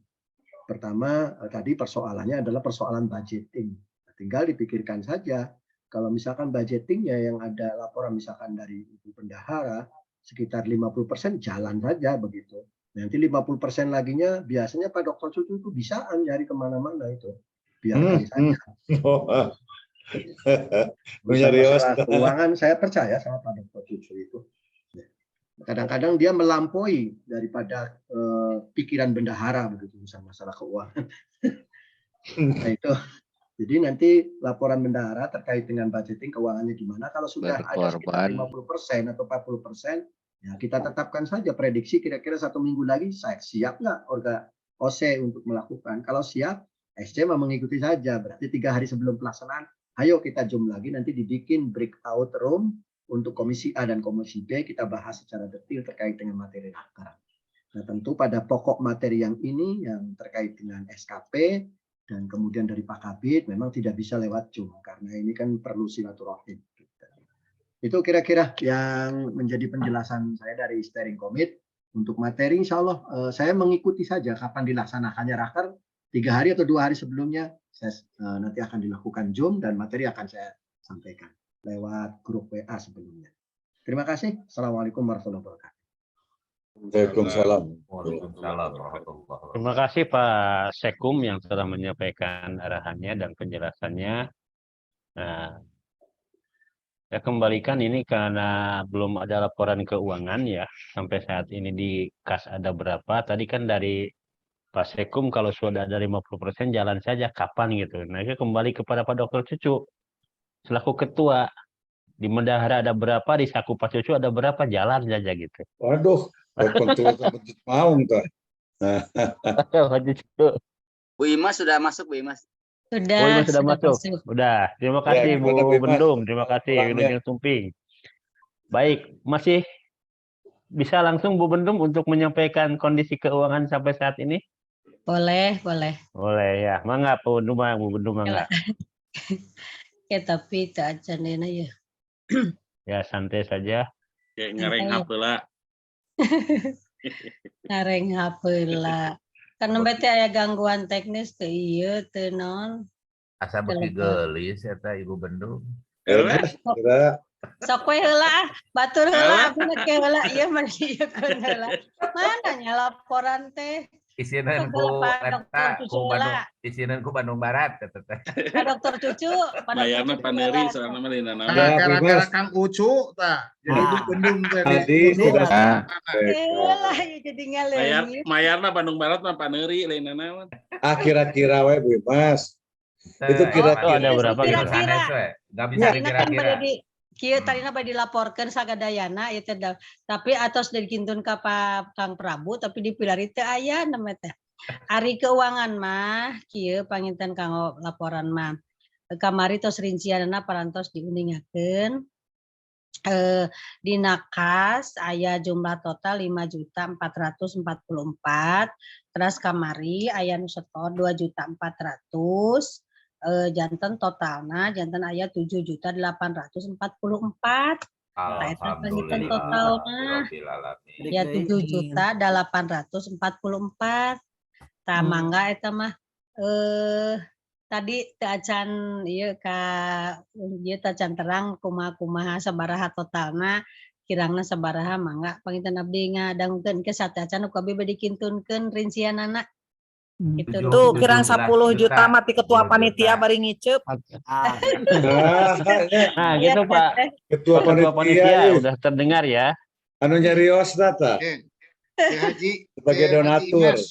Pertama, tadi persoalannya adalah persoalan budgeting. Tinggal dipikirkan saja, kalau misalkan budgetingnya yang ada laporan misalkan dari Ibu Bendahara, sekitar 50% jalan saja begitu. Nanti 50% laginya biasanya Pak Dr. Cucu itu bisaan nyari kemana-mana itu. Biarkan saja. Masalah keuangan saya percaya sama Pak Dr. Cucu itu. Kadang-kadang dia melampaui daripada pikiran bendahara begitu masalah keuangan. Nah, itu. Jadi nanti laporan bendahara terkait dengan budgeting keuangannya gimana. Kalau sudah ada sekitar 50% atau 40%, ya kita tetapkan saja prediksi kira-kira 1 minggu lagi saya siap nggak OC untuk melakukan. Kalau siap, SC mau mengikuti saja. Berarti 3 hari sebelum pelaksanaan, ayo kita zoom lagi, nanti dibikin breakout room untuk komisi A dan komisi B, kita bahas secara detail terkait dengan materi raker. Nah, tentu pada pokok materi yang ini, yang terkait dengan SKP, dan kemudian dari Pak Kabid, memang tidak bisa lewat Zoom, karena ini kan perlu silaturahim. Itu kira-kira yang menjadi penjelasan saya dari steering committee. Untuk materi, insya Allah saya mengikuti saja kapan dilaksanakannya raker, 3 hari atau 2 hari sebelumnya, saya nanti akan dilakukan Zoom, dan materi akan saya sampaikan lewat grup WA sebelumnya. Terima kasih. Assalamualaikum warahmatullahi wabarakatuh. Waalaikumsalam. Terima kasih Pak Sekum yang telah menyampaikan arahannya dan penjelasannya. Nah, saya kembalikan ini karena belum ada laporan keuangan ya sampai saat ini di kas ada berapa. Tadi kan dari Pak Sekum kalau sudah ada 50% jalan saja kapan gitu. Nah, itu kembali kepada Pak Dokter Cucu selaku ketua. Di Mendahara ada berapa, di Saku Pak Cucu ada berapa, jalan saja gitu. Waduh, kontrol mau tuh. Pak Cucu. Bu Imas sudah masuk, Bu Imas. Oh, ini sudah masuk. Udah. Terima kasih Bu gimana, Bu Imas? Bendung, terima kasih Orangnya. Wilujeng Tumping. Baik, masih bisa langsung Bu Bendung untuk menyampaikan kondisi keuangan sampai saat ini? Boleh, boleh. Boleh ya. Mangga Bu Bendung mangga. Ya, tapi tak aja nena ya. Ya, santai saja. Kayak ngareng hapeula. Ngareng hapeula. Karena bete aya gangguan teknis teu ieu teu naon. Asa beki gelis eta Ibu Bendung. Kira Sok we heula ah, batur heula abdi ke heula ieu mah ieu heula. Mana nya laporan teh? Isineun ku eta ku Bandung, isineun ku Bandung Barat eta teh. Pak Dokter Cucu, Pak Bayarna Dokter paneuri soalna mah dina naon. Nah, gara-gara Kang Ucu tah. Jadi Ibu Bendung teh. tadi sudah heula ieu jadi ngaleungit. Mayarna Bandung Barat mah paneuri lain naon. kira-kira we Bu Imas. Itu kira-kira ada berapa Kira-kira. Sanes we. Enggak bisa Tarina kan dikira-kira. bade di kieu tarina bade dilaporkeun sagadayana ieu teh tapi atos dikintun ka Kang Prabu tapi dipilari teu aya nama teh. Ari keuangan mah kieu panginten kanggo laporan mah. Kamari tos rincianna parantos diundingakeun. Dina kas aya jumlah total 5.444. Terus kamari aya nu setor 2.400.000. Janten totalna janten aya 7.844. Nah, eta pangitan totalna ya 7.844. Tah mangga eta mah tadi teu acan ieu ka ieu teh acan terang kumaha sabaraha totalna kirangna sabaraha mangga panginten abdi ngadangkeun ke sateacan nu kabeh bade dikintunkeun rincianana. Gitu. Tuh kirang 10 juta mati ketua panitia bari ngiceup. Nah, gitu Pak. Ketua Ketua panitia udah terdengar ya. anu nyarios data Haji sebagai donatur.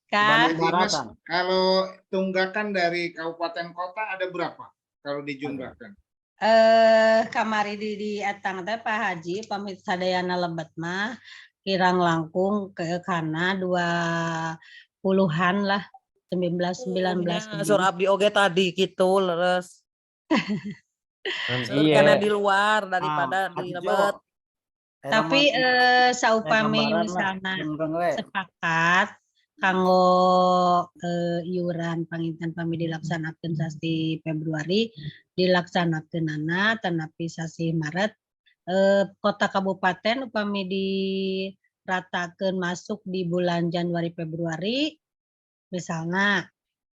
Kang, Mas, kalau tunggakan dari kabupaten kota ada berapa kalau dijumlahkan? Kamari di etang teh Pak Haji pamit sadayana lebet mah kirang langkung ke kana 20-an lah 19 Sur abdi oge tadi gitu leres. Iya. Karena di luar daripada di lebet. tapi saupami misalnya sepakat kanggo iuran panginten pami dilaksanakeun sasi Februari dilaksanakeunana tanapi sasi Maret kota kabupaten upami diratakeun masuk di bulan Januari Februari misalnya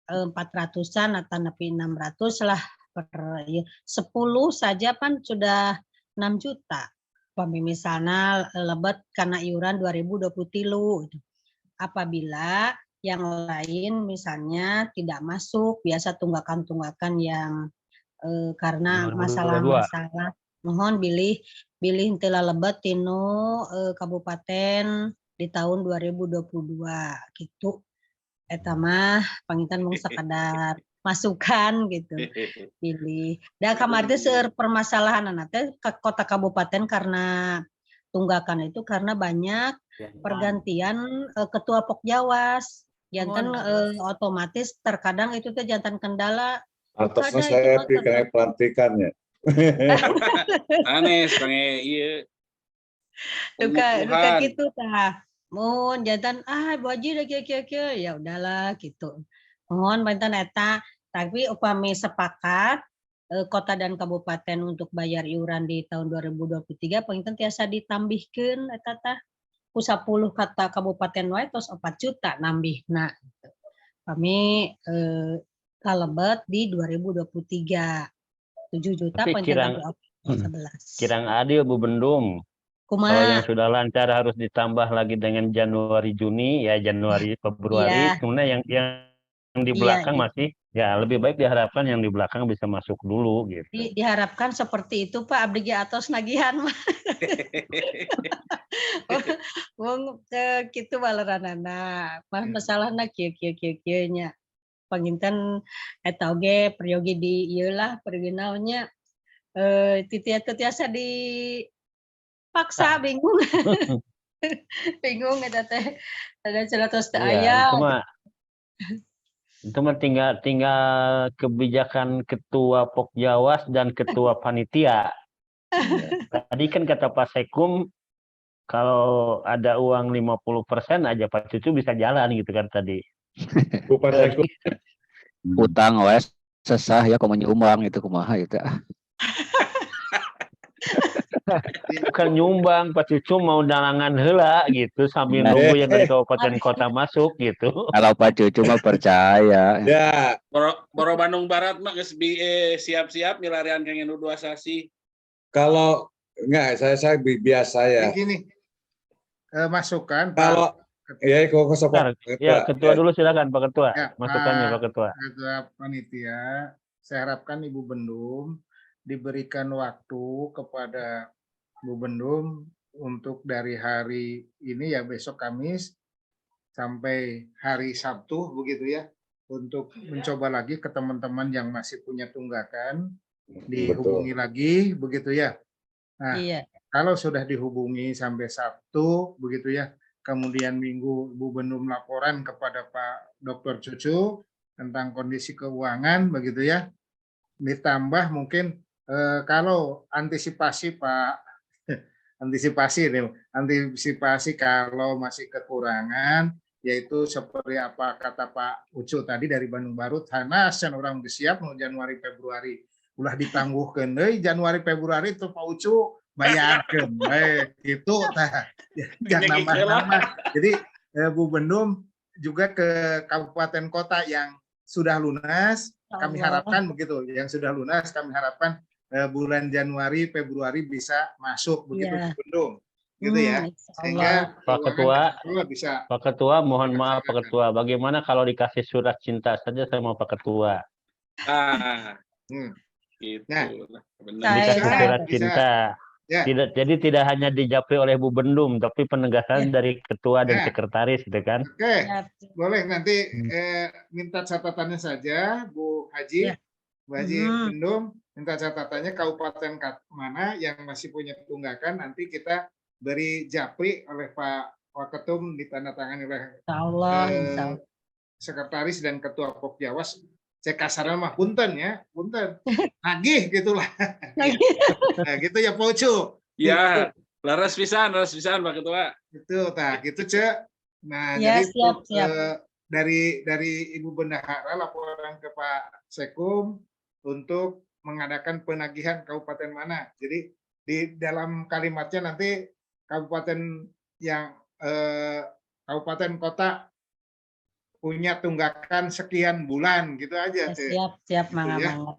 400-an atau napi 600 lah per 10 saja kan sudah 6 juta. Upami misalnya lebet karena iuran 2023 apabila yang lain misalnya tidak masuk biasa tunggakan-tunggakan yang karena 2022. masalah-masalah mohon bilih telah lebet tinu kabupaten di tahun 2022 gitu eta mah panginten mung sakadar masukan gitu pilih da kamari teh seueur permasalahanna teh kota kabupaten karena tunggakan itu karena banyak pergantian ketua Pokjawas jantan otomatis terkadang itu teh jantan kendala Artosnya saya bikin pelantikannya. Aneh sange ieu. Duka gitu tah. Mun jantan Bu Haji da kieu ya udahlah gitu. Mohon banten eta tapi upami sepakat kota dan kabupaten untuk bayar iuran di tahun 2023 panginten tiasa ditambihkeun eta tah ku 10 kata kabupaten wae tos 4 juta nambihna. Kami kalebet di 2023 7 juta Tapi panginten 11. Kirang adil Bu Bendung. Kalau yang Kumaha? sudah lancar harus ditambah lagi dengan Januari Juni ya Januari Februari. Iya. Kemudian yang di Iya, belakang iya. masih ya lebih baik diharapkan yang di belakang bisa masuk dulu gitu. Diharapkan seperti itu Pak, abdi ge atos nagihan mah. Wong kitu baleranana. Masalahna kieu nya. Panginten eta oge peryogi di ieu lah peryogi naonnya teu tiasa dipaksa bingung. Bingung eta teh. Ada ceratos teu aya. Itu mah tinggal kebijakan ketua Pokjawas dan ketua panitia. Tadi kan kata Pak Sekum kalau ada uang 50% aja Pak Cucu bisa jalan gitu kan tadi. Pak Sekum. Utang wes sesah ya komo nyumbang itu kumaha itu. Bukan nyumbang, Pak Cucu mau dalangan heula gitu sambil nunggu yang dari kabupaten kota masuk gitu. Kalau Pak Cucu mah percaya. Ya, Boro Bandung Barat mah geus siap-siap milarian kengen dua sasi. kalau enggak saya biasa ya. Begini, masukan Kalau ya Ya, ketua dulu silakan Pak Ketua. Ya, Masukannya Pak Ketua. Ketua panitia, saya harapkan Ibu Bendum diberikan waktu kepada Bu Bendum untuk dari hari ini ya besok Kamis sampai hari Sabtu begitu ya untuk mencoba lagi ke teman-teman yang masih punya tunggakan dihubungi lagi begitu ya. Nah, kalau sudah dihubungi sampai Sabtu begitu ya, kemudian Minggu Bu Bendum laporan kepada Pak Dr. Cucu tentang kondisi keuangan begitu ya. Ditambah mungkin kalau antisipasi Pak antisipasi kalau masih kekurangan yaitu seperti apa kata Pak Ucu tadi dari Bandung Baru tanasan orang siap mau Januari Februari ulah ditangguhkeun deui Januari Februari itu Pak Ucu bayarkeun gitu tah jangan nambah-nambah. Jadi Bu Bendum juga ke kabupaten kota yang sudah lunas kami harapkan begitu yang sudah lunas kami harapkan bulan Januari Februari bisa masuk begitu Bu Bendum gitu ya sehingga Pak Ketua bisa. Pak Ketua mohon maaf Pak Ketua bagaimana kalau dikasih surat cinta saja saya mau Pak Ketua. Gitu. Nah, dikasih surat cinta. Ya. Tidak hanya dijapri oleh Bu Bendum tapi penegasan dari ketua dan sekretaris gitu kan. Oke. Boleh nanti minta catatannya saja Bu Haji. Bu Haji Bendum minta catatannya kabupaten mana yang masih punya tunggakan nanti kita beri japri oleh Pak Waketum ditandatangani oleh sekretaris dan ketua Pokjawas. Cek kasarnya mah punten ya, punten. Nagih gitulah. Nah, gitu ya Pak Ucu. Ya, laras pisan Pak Ketua. Itu tah gitu Cek. Nah, ya, jadi siap. dari Ibu Bendahara laporan ke Pak Sekum untuk mengadakan penagihan kabupaten mana. Jadi di dalam kalimatnya nanti kabupaten yang kabupaten kota punya tunggakan sekian bulan gitu aja. Siap mangga.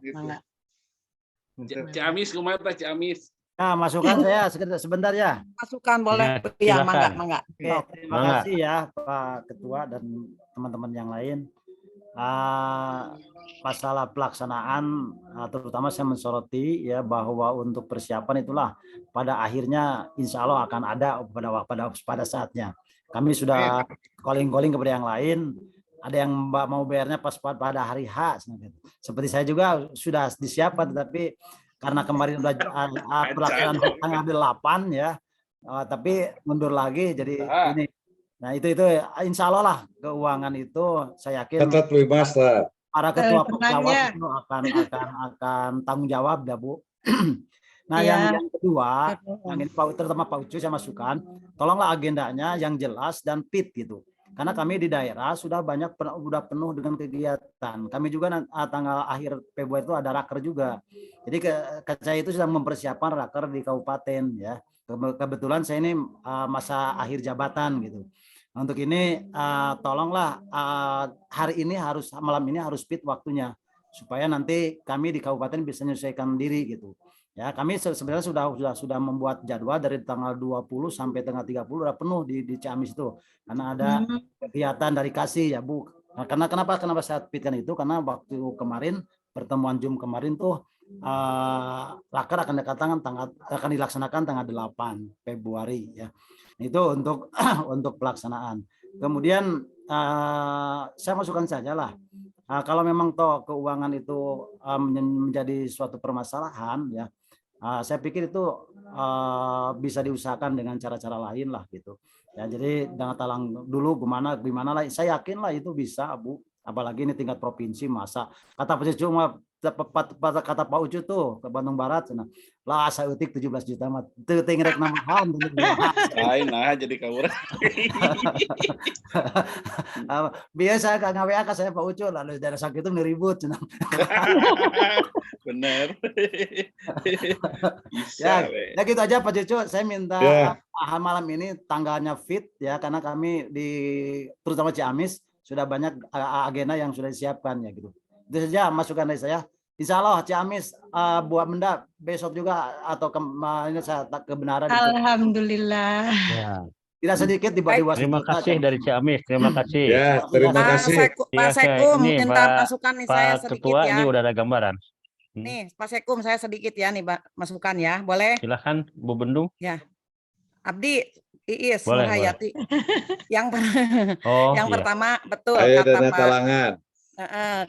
Ciamis kumaha Pak Ciamis? Nah, masukan saya sebentar ya. Masukan boleh. Ya, mangga. Oke, terima kasih ya Pak Ketua dan teman-teman yang lain. Masalah pelaksanaan terutama saya mensoroti ya bahwa untuk persiapan itulah pada akhirnya insya Allah akan ada pada saatnya. Kami sudah calling kepada yang lain, ada yang mau bayarnya pas pada hari H. Seperti saya juga sudah disiapkan, tetapi karena kemarin sudah pelaksanaan tanggal 8 ya, tapi mundur lagi jadi ini. Nah itu insya Allah lah keuangan itu saya yakin para ketua Pokjawas itu akan tanggung jawab dah Bu. Nah yang kedua, yang ini terutama Pak Ucu saya masukkan, tolonglah agendanya yang jelas dan fit gitu. Karena kami di daerah sudah penuh dengan kegiatan. Kami juga tanggal akhir Februari itu ada raker juga. Jadi saya itu sedang mempersiapkan raker di kabupaten ya. Kebetulan saya ini masa akhir jabatan gitu. Untuk ini tolonglah malam ini harus fit waktunya supaya nanti kami di kabupaten bisa menyesuaikan diri gitu. Ya, kami sebenarnya sudah membuat jadwal dari tanggal 20 sampai tanggal 30 udah penuh di Ciamis itu. Karena ada kegiatan dari Kasih ya Bu, Nah, kenapa saya tweetkan itu, karena waktu kemarin pertemuan Zoom kemarin tuh raker akan dilaksanakan tanggal 8 Februari ya. Itu untuk untuk pelaksanaan. Kemudian saya masukkan saja lah. Kalau memang toh keuangan itu menjadi suatu permasalahan ya, saya pikir itu bisa diusahakan dengan cara-cara lain lah gitu. Ya, jadi jangan talang dulu gimana lah. Saya yakin lah itu bisa, Bu. Apalagi ini tingkat provinsi, masa kata cuma kata Pak Ucu tuh ke Bandung Barat, lah saya utik 17 juta mah teuting rek namahan. Lain nah jadi kabur. Biasa ka ngawe ka saya Pak Ucu lalu dari sakit itu ngeribut. Bener. Ya, ya gitu aja Pak Cucu. Saya minta malam ini tanggalnya fit ya, karena kami terutama Ciamis sudah banyak agenda yang sudah disiapkan ya gitu. Itu saja masukan dari saya. Insya Allah Ciamis buat benda besok juga atau ini saya tak kebenaran. Alhamdulillah. Ya. Tidak sedikit di bawah. Terima kasih dari Ciamis. Terima kasih. Ya, terima kasih. Pak Sekum ini minta Pak, masukan nih saya Pak sedikit Ketua ya. ini udah ada gambaran. Nih Pak Sekum saya sedikit ya nih masukan ya, boleh? Silahkan Bu Bendung. Ya. Abdi, Iis, Boleh, Nurhayati. Yang iya. pertama betul Ayo kata dana Pak talangan.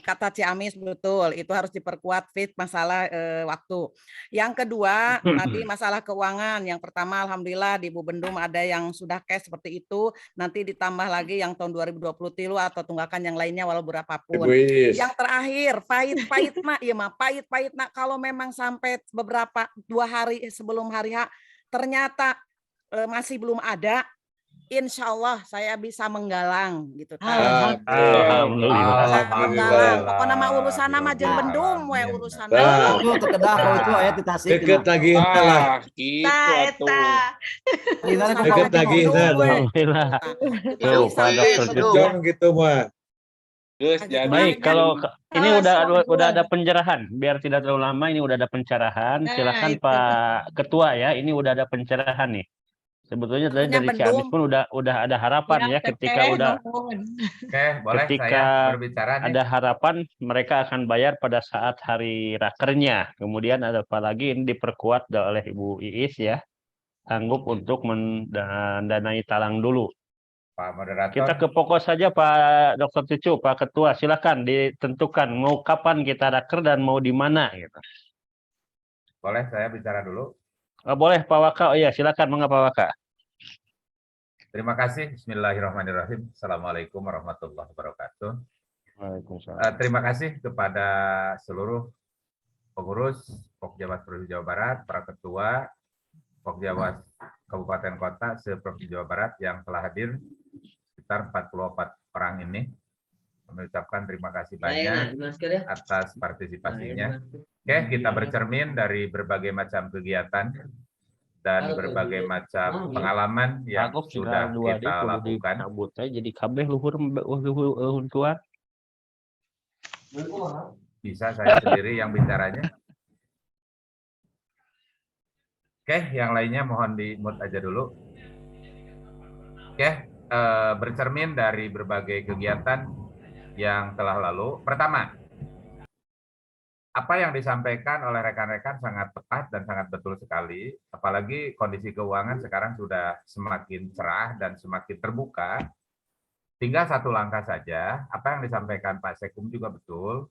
kata Ciamis betul, itu harus diperkuat fit masalah waktu. Yang kedua tadi masalah keuangan. Yang pertama alhamdulillah di Bu Bendum ada yang sudah cash seperti itu. Nanti ditambah lagi yang tahun 2020 tilu atau tunggakan yang lainnya walau berapapun. Yang terakhir pahit nak, ya mah pahit nak kalau memang sampai 2 hari sebelum hari H ternyata masih belum ada. Insya Allah saya bisa menggalang gitu. Alhamdulillah. Menggalang. Pokoknya nama urusan nama jeung Bendung we urusan. Itu terkedah itu ayat di Tasik. Deket lagi lah. Gitu atuh. Deket lagi Alhamdulillah. Tuh, Pak Dokter Cucu. Jangan gitu mah. Baik, kalau ini udah ada pencerahan, biar tidak terlalu lama ini udah ada pencerahan. Silakan Pak Ketua ya, ini udah ada pencerahan nih. Sebetulnya tadi dari Ciamis pun udah ada harapan ya, ketika udah boleh ketika saya berbicara nih. ada harapan mereka akan bayar pada saat hari rakernya. Kemudian ada apa lagi ini diperkuat oleh Ibu Iis ya, sanggup untuk mendanai talang dulu. Pak Moderator. Kita ke pokok saja Pak Dr. Cucu, Pak Ketua, silakan ditentukan mau kapan kita raker dan mau di mana gitu. Boleh saya bicara dulu? Boleh Pak Waka, oh iya silakan, mengapa Waka? Terima kasih. Bismillahirrahmanirrahim. Assalamualaikum warahmatullahi wabarakatuh. Waalaikumsalam. Terima kasih kepada seluruh pengurus Pokjawas Provinsi Jawa Barat, para ketua Pokjawas Kabupaten Kota se-Provinsi Jawa Barat yang telah hadir sekitar 44 orang ini. Mengucapkan terima kasih banyak atas partisipasinya. Oke, kita bercermin dari berbagai macam kegiatan dan berbagai macam pengalaman yang sudah kita lakukan. Jadi kabeh luhur tua. Bisa saya sendiri yang bicaranya. Oke, yang lainnya mohon di-mute aja dulu. Oke, bercermin dari berbagai kegiatan yang telah lalu. Pertama, apa yang disampaikan oleh rekan-rekan sangat tepat dan sangat betul sekali. Apalagi kondisi keuangan sekarang sudah semakin cerah dan semakin terbuka. Tinggal satu langkah saja, apa yang disampaikan Pak Sekum juga betul.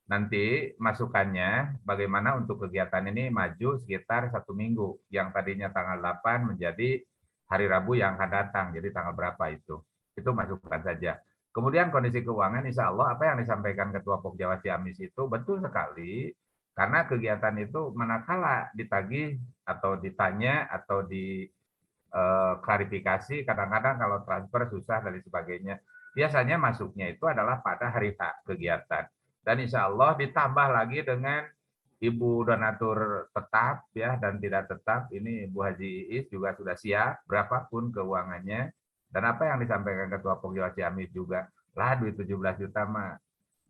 Nanti masukannya bagaimana untuk kegiatan ini maju sekitar 1 minggu. Yang tadinya tanggal 8 menjadi hari Rabu yang akan datang. Jadi tanggal berapa itu? Itu masukan saja. Kemudian kondisi keuangan, insya Allah apa yang disampaikan Ketua Pokjawas Ciamis itu betul sekali. Karena kegiatan itu manakala ditagih atau ditanya atau diklarifikasi, kadang-kadang kalau transfer susah dan sebagainya. Biasanya masuknya itu adalah pada hari kegiatan. Dan insya Allah ditambah lagi dengan Ibu donatur tetap ya dan tidak tetap. Ini Ibu Haji Iis juga sudah siap berapapun keuangannya. Dan apa yang disampaikan Ketua Pokjawas Ciamis juga, lah duit 17 juta mah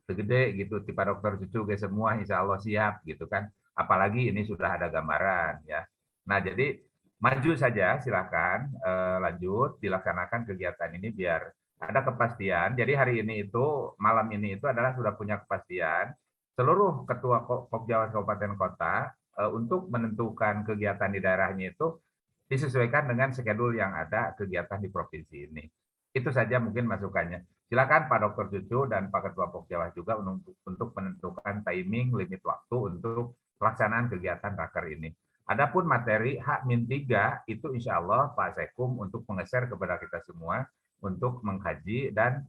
segede gitu, tipe Dokter Cucu ke semua insya Allah siap gitu kan. Apalagi ini sudah ada gambaran ya. Nah jadi maju saja silakan lanjut dilaksanakan kegiatan ini biar ada kepastian. Jadi hari ini itu, malam ini itu adalah sudah punya kepastian seluruh ketua Pokjawas Kabupaten Kota untuk menentukan kegiatan di daerahnya itu disesuaikan dengan skedul yang ada kegiatan di provinsi ini. Itu saja mungkin masukannya. Silakan Pak Dr. Cucu dan Pak Ketua Pokjawas juga untuk menentukan timing, limit waktu untuk pelaksanaan kegiatan raker ini. Adapun materi H-3 itu insya Allah Pak Sekum untuk mengeser kepada kita semua untuk mengkaji dan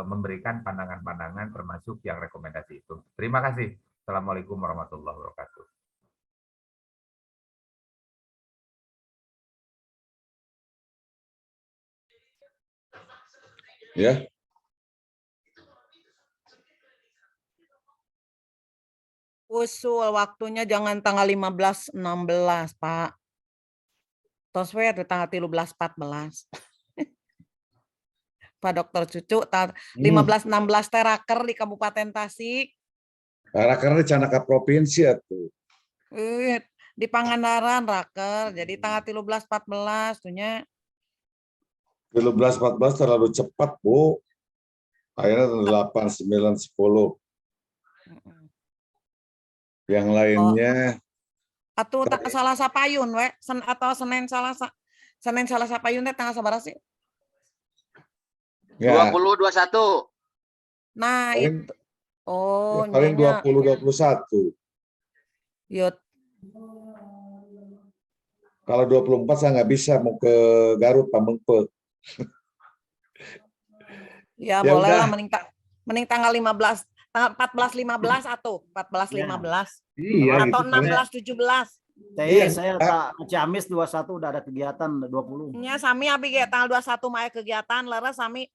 memberikan pandangan-pandangan termasuk yang rekomendasi itu. Terima kasih. Assalamualaikum warahmatullahi wabarakatuh. Ya. Usul waktunya jangan tanggal 15, 16, Pak. Tos we di tanggal 13, 14. Pak Dokter Cucu, 15, 16 teraker di Kabupaten Tasik. Raker di Canaka provinsi atuh. Di Pangandaran raker, jadi tanggal 13, 14 tuhnya. 13, 14 terlalu cepat, Bu. Akhirnya 8, 9, 10. Yang lainnya. Atau salah sapayun, we. Atau Senin salah sapayun teh tanggal sabaraha sih? Ya. 20, 21. Nah, paling, itu. Oh, ya, paling 20, 21. Yut. Kalau 24 saya nggak bisa mau ke Garut, Pak Mengpe. Ya, boleh lah mending tanggal 15, tanggal 14, 15 atau 14, 15. Iya, atau gitu. 16, 17. Saya Ciamis 21 udah ada kegiatan 20. Nya sami abi ge tanggal 21 mah kegiatan leres sami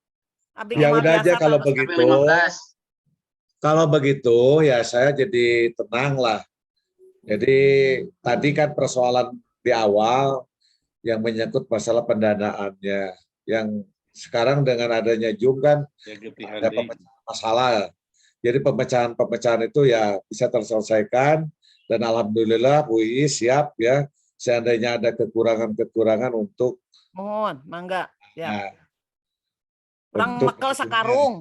abi Ya mah udah aja biasa kalau tanggal begitu. 15. Kalau begitu ya saya jadi tenang lah. Jadi tadi kan persoalan di awal yang menyangkut masalah pendanaannya. Yang sekarang dengan adanya Zoom kan ada masalah. Jadi pemecahan itu ya bisa terselesaikan dan alhamdulillah Bu Iis siap ya. Seandainya ada kekurangan-kekurangan untuk mohon mangga ya. Nah, Orang mekel sakarung.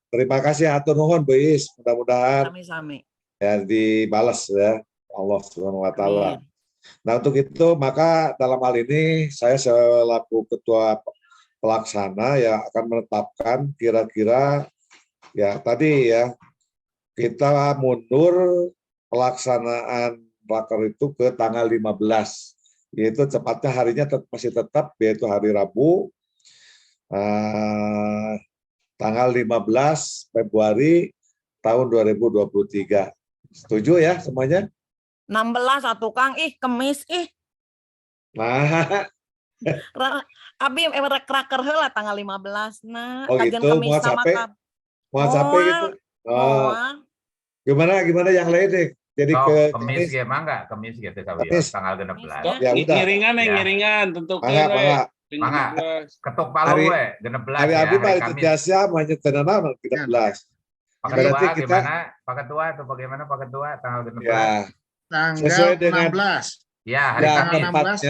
Terima kasih hatur nuhun Bu Iis. Mudah-mudahan Sami-sami ya dibalas ya Allah Subhanahu wa taala. Nah, untuk itu maka dalam hal ini saya selaku ketua pelaksana ya akan menetapkan kira-kira ya tadi ya kita mundur pelaksanaan raker itu ke tanggal 15, yaitu tepatnya harinya masih tetap yaitu hari Rabu tanggal 15 Februari tahun 2023. Setuju ya semuanya? 16 atuh Kang, Kemis Nah, abi rek raker heula tanggal 15. Nah, kajian gitu, Kemis sama mau capek gitu. Oh. Gimana yang lain deh? Jadi ke Kemis ya mangga, Kemis gitu tanggal 16. Ya udah. Ngiringan tentu Mangga. Ketuk palu we 16 hari ya. Abi Pak itu jasa banyak tenanan 13. Pak Ketua gimana? Pak Ketua atau bagaimana Pak Ketua tanggal 16? Ya. Tanggal sesuai dengan 16. Ya, hari Kamis.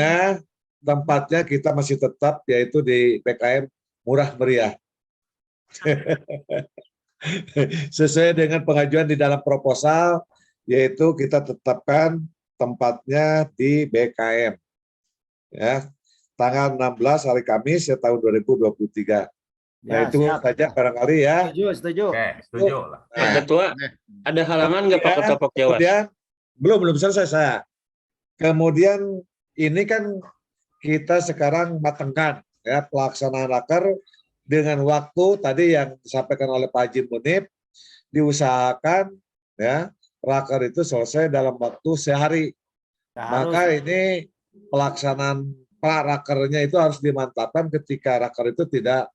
Tempatnya kita masih tetap yaitu di PKM Murah Meriah. Sesuai dengan pengajuan di dalam proposal yaitu kita tetapkan tempatnya di BKM. Ya. Tanggal 16 hari Kamis ya tahun 2023. Nah, itu saja barangkali ya. Setuju. Oke, setuju lah. Pak Ketua, ada halangan nggak Pak Ketua Pokjawas? Belum selesai saya. Kemudian ini kan kita sekarang matangkan ya pelaksanaan raker dengan waktu tadi yang disampaikan oleh Pak Haji Munib, diusahakan ya raker itu selesai dalam waktu sehari. Maka ini pelaksanaan rakernya itu harus dimantapkan ketika raker itu tidak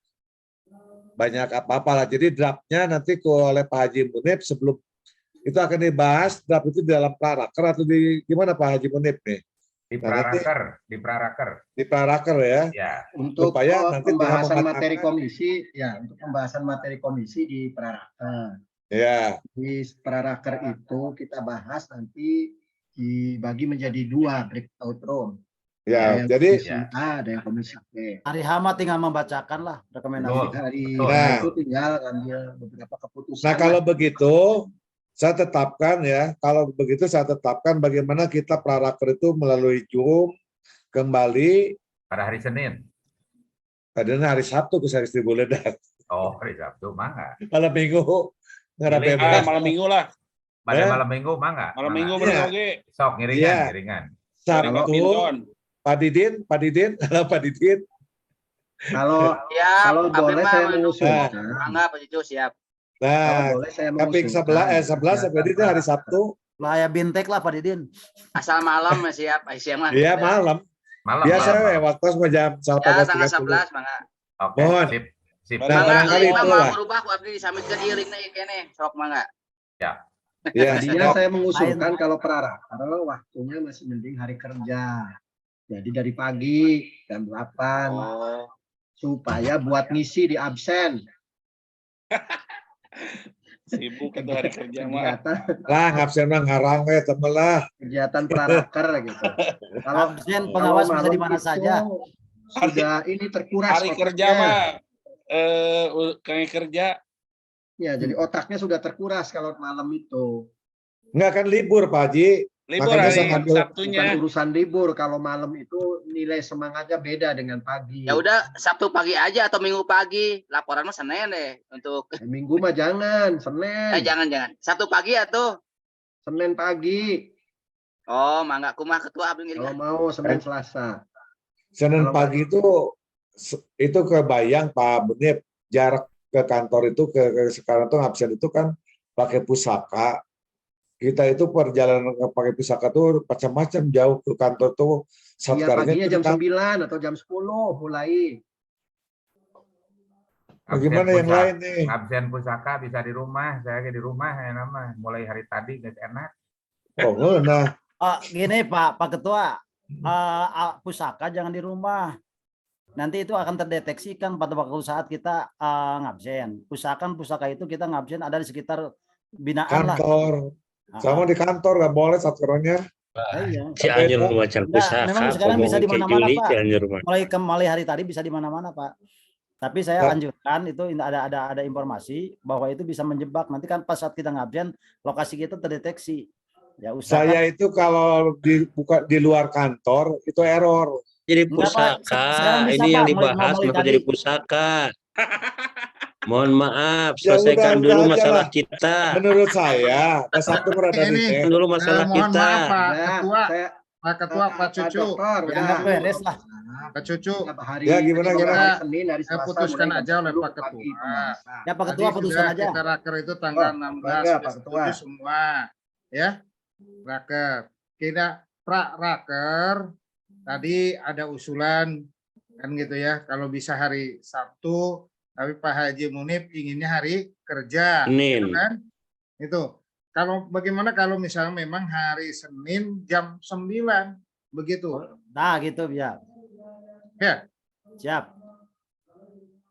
banyak apa-apa lah. Jadi draftnya nanti oleh Pak Haji Munib sebelum itu akan dibahas draft itu di dalam praraker atau di gimana Pak Haji Munib nih? Di praraker, di praraker ya. Ya. Untuk supaya nanti pembahasan materi komisi ya, untuk pembahasan materi komisi di praraker. Ya. Di praraker itu kita bahas nanti dibagi menjadi 2 breakout room. Ya, yang jadi komisi A, ada yang komisi B. Hari Hama tinggal membacakan lah rekomendasi. Hari Nah. itu tinggal ambil beberapa keputusan. nah kalau lah. begitu saya tetapkan ya, kalau begitu saya tetapkan bagaimana kita praraker itu melalui Zoom kembali Pada hari Senin. tadinya hari Sabtu ke hari Buledak. Oh, hari Sabtu, mangga. Malam Minggu nggak Pilih, beres. malam minggu lah. Pada Ya. malam Minggu, mangga. Malam minggu Iya. bener oke. Sok, ngiringan, Iya. ngiringan. Sabtu Badminton. Pak Didin, halo Pak Didin. Kalau Siap, kalau Abi boleh mah saya mendukung. mengusulkan. Mangga Pak Cucu siap. Kalau Nah, boleh saya keping mengusulkan. 11 sampai Didin hari Sabtu. Lah ya bintek lah Pak Didin. Asal malam ya siap. Siang mah. Iya malam. Malam. Biasa malam. waktu sama jam Ya, tanggal 11 mangga. Oke, Mohon. sip. Sip. Nah, Mangga barangkali lima itu mau lah. merubah ku abdi disamit ke dieu lingna ieu kene. Sok mangga. Ya, Tadinya saya mengusulkan kalau praraker waktunya masih mending hari kerja. Jadi dari pagi jam 8 Oh. supaya buat ngisi di absen. Sibuk itu hari kerja mah. lah ngabsen mah ngarang ya temen lah. Kegiatan praraker gitu. Kalau Absen pengawas bisa di mana itu saja. Sudah ini terkuras Hari kerja otaknya. mah kayak kerja. Ya, jadi otaknya sudah terkuras kalau malam itu. Nggak kan libur Pak Haji. Libur Makanya hari saya ngambil- Sabtunya. Bukan urusan libur. Kalau malam itu nilai semangatnya beda dengan pagi. Ya udah Sabtu pagi aja atau Minggu pagi. Laporan mah Senin deh untuk Minggu mah jangan, Senin. jangan. Sabtu pagi atau Senin pagi. oh, mangga kumah ketua abdi Kalau ngiringan. mau Senin Selasa. Senin Kalau pagi itu kebayang Pak Benip jarak ke kantor itu ke sekarang tuh absen itu kan pakai pusaka. Kita itu perjalanan pakai pusaka tuh macam-macam jauh ke kantor tuh. Iya, Sabtarnya paginya tuh jam kan. 9 atau jam 10 mulai. Bagaimana yang lain nih? Absen pusaka bisa di rumah. Saya di rumah ya nama. Mulai hari tadi guys enak. Oh, nah. Gini Pak Ketua, pusaka jangan di rumah. Nanti itu akan terdeteksi kan pada waktu saat kita ngabsen. Pusaka itu kita ngabsen ada di sekitar binaan lah. Kantor. Sama di kantor nggak boleh satkernya. Iya. Cianjur macam Enggak, pusaka. memang sekarang bisa di ngomong kayak mana-mana Juli, Pak. Cianjur mah. Mulai hari tadi bisa di mana-mana Pak. Tapi saya anjurkan itu ada informasi bahwa itu bisa menjebak. Nanti kan pas saat kita ngabsen lokasi kita terdeteksi. Ya usahakan. Saya itu kalau di luar kantor itu error. Jadi Enggak, Pak. pusaka. Sekarang bisa, Ini yang Pak. dibahas Mulai kenapa tadi. jadi pusaka. Mohon maaf, Ya selesaikan udah dulu aja masalah lah. kita. Menurut saya, Pak Sabtu berada di Ini, Dulu masalah mohon kita. maaf Pak Ya, Ketua, saya Pak Ketua, Pak Cucu. Dokter, Ya, nggak beres lah. Pak Cucu, hari Ya, gimana, mulai gimana? hari Senin, hari Selasa, putuskan mulai aja jam oleh 10 Pak pagi Ketua. pembahasan. Ya Pak Ketua Tadi putuskan sudah aja. kita raker itu tanggal Oh, 16 bangga, sudah Pak Ketua. setuju semua, ya. Raker. Kita raker. Tadi ada usulan kan gitu ya. Kalau bisa hari Sabtu, tapi Pak Haji Munib inginnya hari kerja, Senin. gitu kan? Itu. Kalau bagaimana kalau misalnya memang hari Senin jam 9 begitu? Nah gitu ya. Ya. Siap.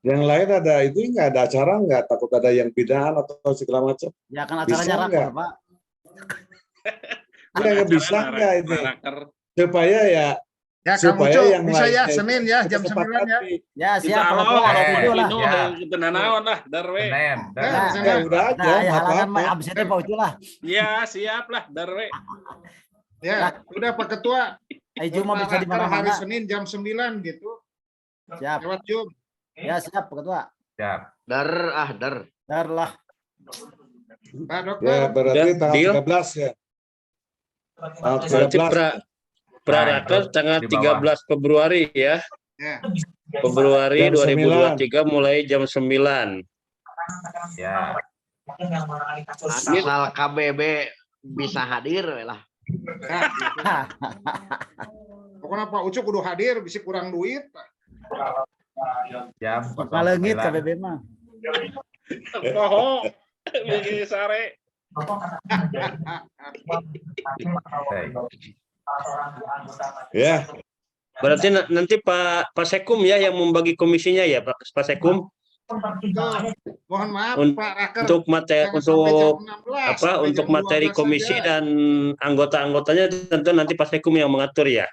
Yang lain ada itu nggak ada acara nggak? Takut ada yang pindahan atau segala macam? Ya kan Bisa acaranya raker nggak? Pak. Ya nggak bisa nggak ini? Raker. Supaya ya Ya Kang supaya Ucu, yang bisa ya lain Senin ya jam 9 ya. Ya Insya siap Pak Allah Ketua. kalau Setuju lah. itu Ya. kita nanaon lah, darwe. Senin. Ya, Nah, ya udah aja, Nah, ya nggak halangan apa-apa. mah absennya Pak Ucu lah. Ya siap lah, darwe. Ya, udah Pak Ketua. Cuma bisa di Raker hari mana-mana. Senin jam 9 gitu. Siap. Lewat Zoom. Ya siap Pak Ketua. Siap. Dar. Dar lah. Pak Dokter. Ya berarti Udah, tanggal deal. 13 ya. Tanggal Berarti 13. Praraker itu tanggal di bawah. 13 Februari ya. Ya. Februari Jam 2023 mulai jam 9. Ya. Asal KBB bisa hadir lah. Pokoknya Pak Ucu kudu hadir, bisa kurang duit. Jam Ngalengit 09. KBB mah. Oh, begini sare. Ya. Berarti nanti Pak Sekum ya yang membagi komisinya ya Pak Sekum Mohon maaf Pak Raker. untuk materi Jangan sampai jam untuk 16, apa sampai untuk jam materi 12 komisi saja. dan anggota-anggotanya tentu nanti Pak Sekum yang mengatur ya.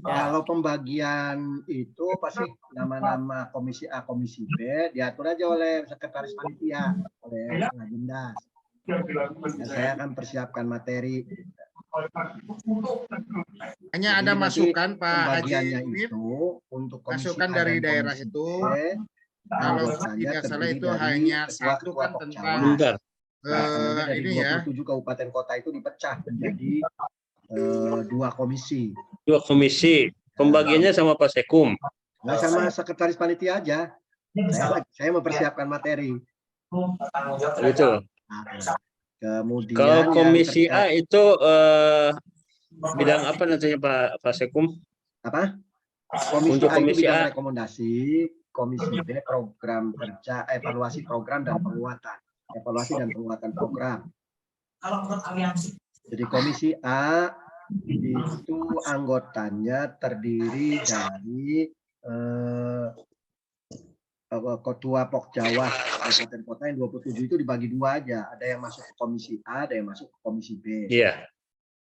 Kalau pembagian itu pasti nama-nama komisi A, komisi B diatur aja oleh sekretaris panitia, oleh Pengadilan. Dan saya akan persiapkan materi. Hanya Jadi ada nanti masukan Pak Haji pembagiannya Imip, itu untuk komisi masukan A dari dan daerah komisi itu, B, kalau anggotanya tidak salah terdiri itu dari hanya satu ketua-ketua kan Pokjawas. tentang Bentar. Karena dari ini ya, 27 kabupaten kota itu dipecah menjadi 2 komisi. 2 komisi. Pembagiannya sama Pak Sekum. Nah, sama sekretaris panitia aja. Saya mempersiapkan materi. Gitu. Nah, kemudian Kalau yang komisi terkait- A itu bidang apa nantinya Pak Sekum? apa? Komisi Untuk A itu komisi bidang A. rekomendasi, komisi B program kerja, evaluasi program dan penguatan. Evaluasi dan penguatan program. Jadi komisi A itu anggotanya terdiri dari ketua Pokjawas kabupaten kota yang 27 itu dibagi 2 aja. Ada yang masuk ke komisi A, ada yang masuk ke komisi B. Iya.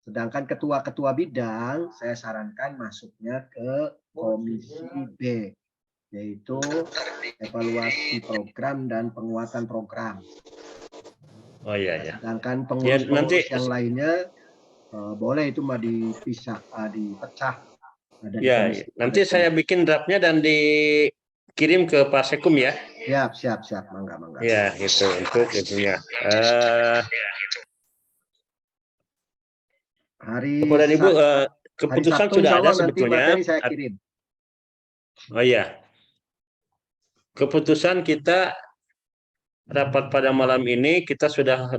Sedangkan ketua-ketua bidang saya sarankan masuknya ke komisi B, yaitu evaluasi program dan penguatan program. Oh iya ya. Sedangkan Ya, pengurus-pengurus yang lainnya boleh itu mah dipecah. Ada di Ya, komisi. nanti saya bikin draftnya dan dikirim ke Pak Sekum ya. Siap. Mangga. Ya, itu untuk itunya. Bapak dan Ibu, keputusan hari Sabtu, sudah insya ada Allah nanti sebetulnya. materi saya kirim. Oh iya. Keputusan kita rapat pada malam ini, kita sudah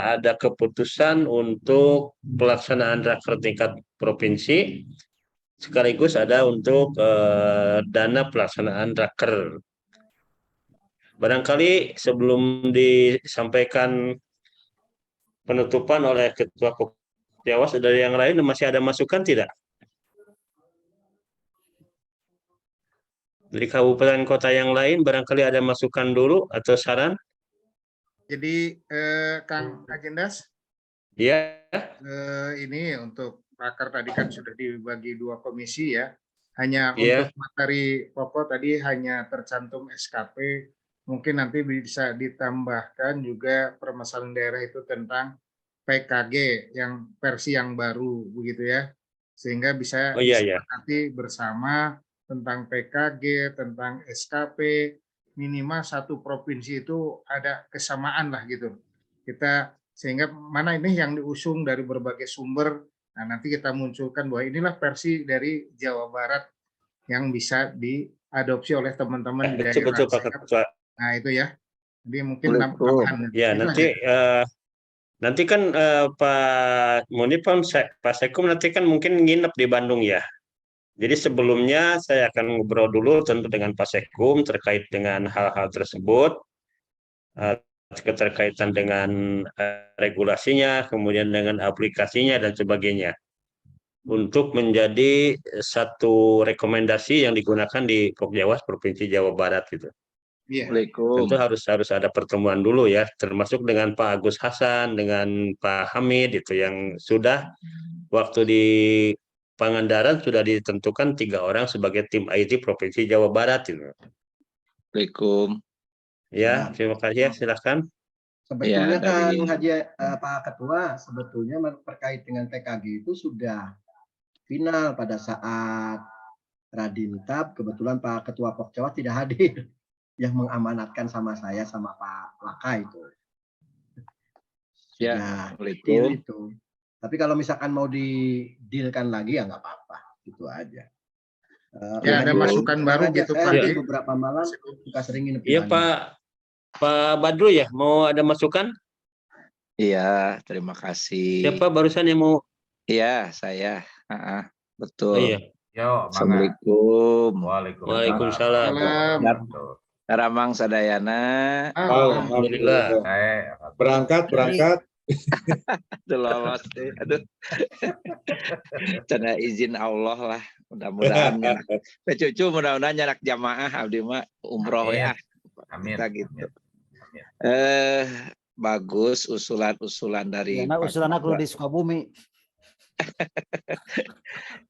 ada keputusan untuk pelaksanaan raker tingkat provinsi, sekaligus ada untuk dana pelaksanaan raker. Barangkali sebelum disampaikan penutupan oleh Ketua Pokjawas, dari yang lain masih ada masukan tidak? Dari kabupaten kota yang lain barangkali ada masukan dulu atau saran? jadi Kang Agendas, Ya. ini untuk raker tadi kan sudah dibagi 2 komisi ya. Hanya Iya. untuk materi pokok tadi hanya tercantum SKP. Mungkin nanti bisa ditambahkan juga permasalahan daerah itu tentang PKG yang versi yang baru begitu ya. Sehingga bisa Oh iya, disepakati bersama tentang PKG, tentang SKP, minimal satu provinsi itu ada kesamaan lah gitu. Kita sehingga mana ini yang diusung dari berbagai sumber, nah nanti kita munculkan bahwa inilah versi dari Jawa Barat yang bisa diadopsi oleh teman-teman di daerah. Betul Pak Ketua. Nah itu ya. Jadi mungkin tambahan. Ya nanti nanti kan Pak Munif Pak Sekum nanti kan mungkin nginep di Bandung ya. Jadi sebelumnya saya akan ngobrol dulu tentu dengan Pak Sekum terkait dengan hal-hal tersebut, keterkaitan dengan regulasinya, kemudian dengan aplikasinya dan sebagainya, untuk menjadi satu rekomendasi yang digunakan di Pokjawas Provinsi Jawa Barat gitu. Tentu harus ada pertemuan dulu ya, termasuk dengan Pak Agus Hasan, dengan Pak Hamid itu yang sudah waktu di Pangandaran sudah ditentukan 3 orang sebagai tim IT Provinsi Jawa Barat itu. Assalamualaikum. Ya, terima kasih. Silakan. Sebetulnya Ya, dari- Kang Haji Pak Ketua, sebetulnya terkait dengan PKG itu sudah final pada saat Radintab, kebetulan Pak Ketua Pokjawas tidak hadir yang mengamanatkan sama saya sama Pak Laka itu. Ya, Assalamualaikum. Itu. Tapi kalau misalkan mau didealkan lagi ya nggak apa-apa, gitu aja. Ya ada masukan baru gitu Pak. Saya beberapa malam suka sering nginep di Iya Bandung. Pak Badru ya, mau ada masukan? Iya, terima kasih. Siapa barusan yang mau? Iya, saya. Betul. Oh, iya. Yo, Assalamualaikum. Waalaikumsalam. Ramang Sadayana. Alhamdulillah. Berangkat. Lolos deh. Aduh. Canda izin Allah lah. Mudah-mudahan nyanak. Cucu mudah-mudahan nyanak jamaah abdi mah umroh ya. Amin. Kita gitu. Bagus usulan-usulan dari Karena usulan aku di Sukabumi.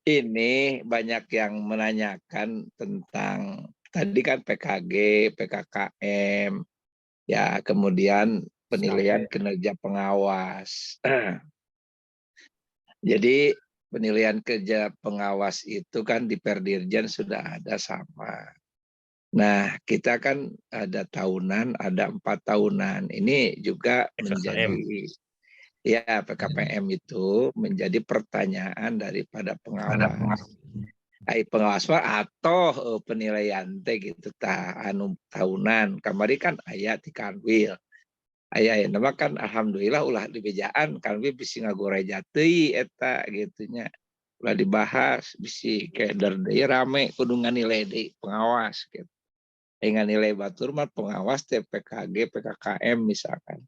Ini banyak yang menanyakan tentang tadi kan PKG, PKKM, ya kemudian penilaian kinerja pengawas. Jadi penilaian kerja pengawas itu kan di Perdirjen sudah ada sama. Nah, kita kan ada tahunan, ada 4 tahunan. Ini juga menjadi ya PKPM itu menjadi pertanyaan daripada pengawas. Pengawas atau penilaian teh gitu anu tahunan. Kamari kan aya ti Kanwil. Aya nama kan alhamdulillah ulah dibejaan Kanwil bisi ngagoreja teuy eta gitunya. Ulah dibahas bisi keder deui rame kudu nganilai deui pengawas gitu. Nganilai batur mah pengawas teh PKG, PKKM misalkan.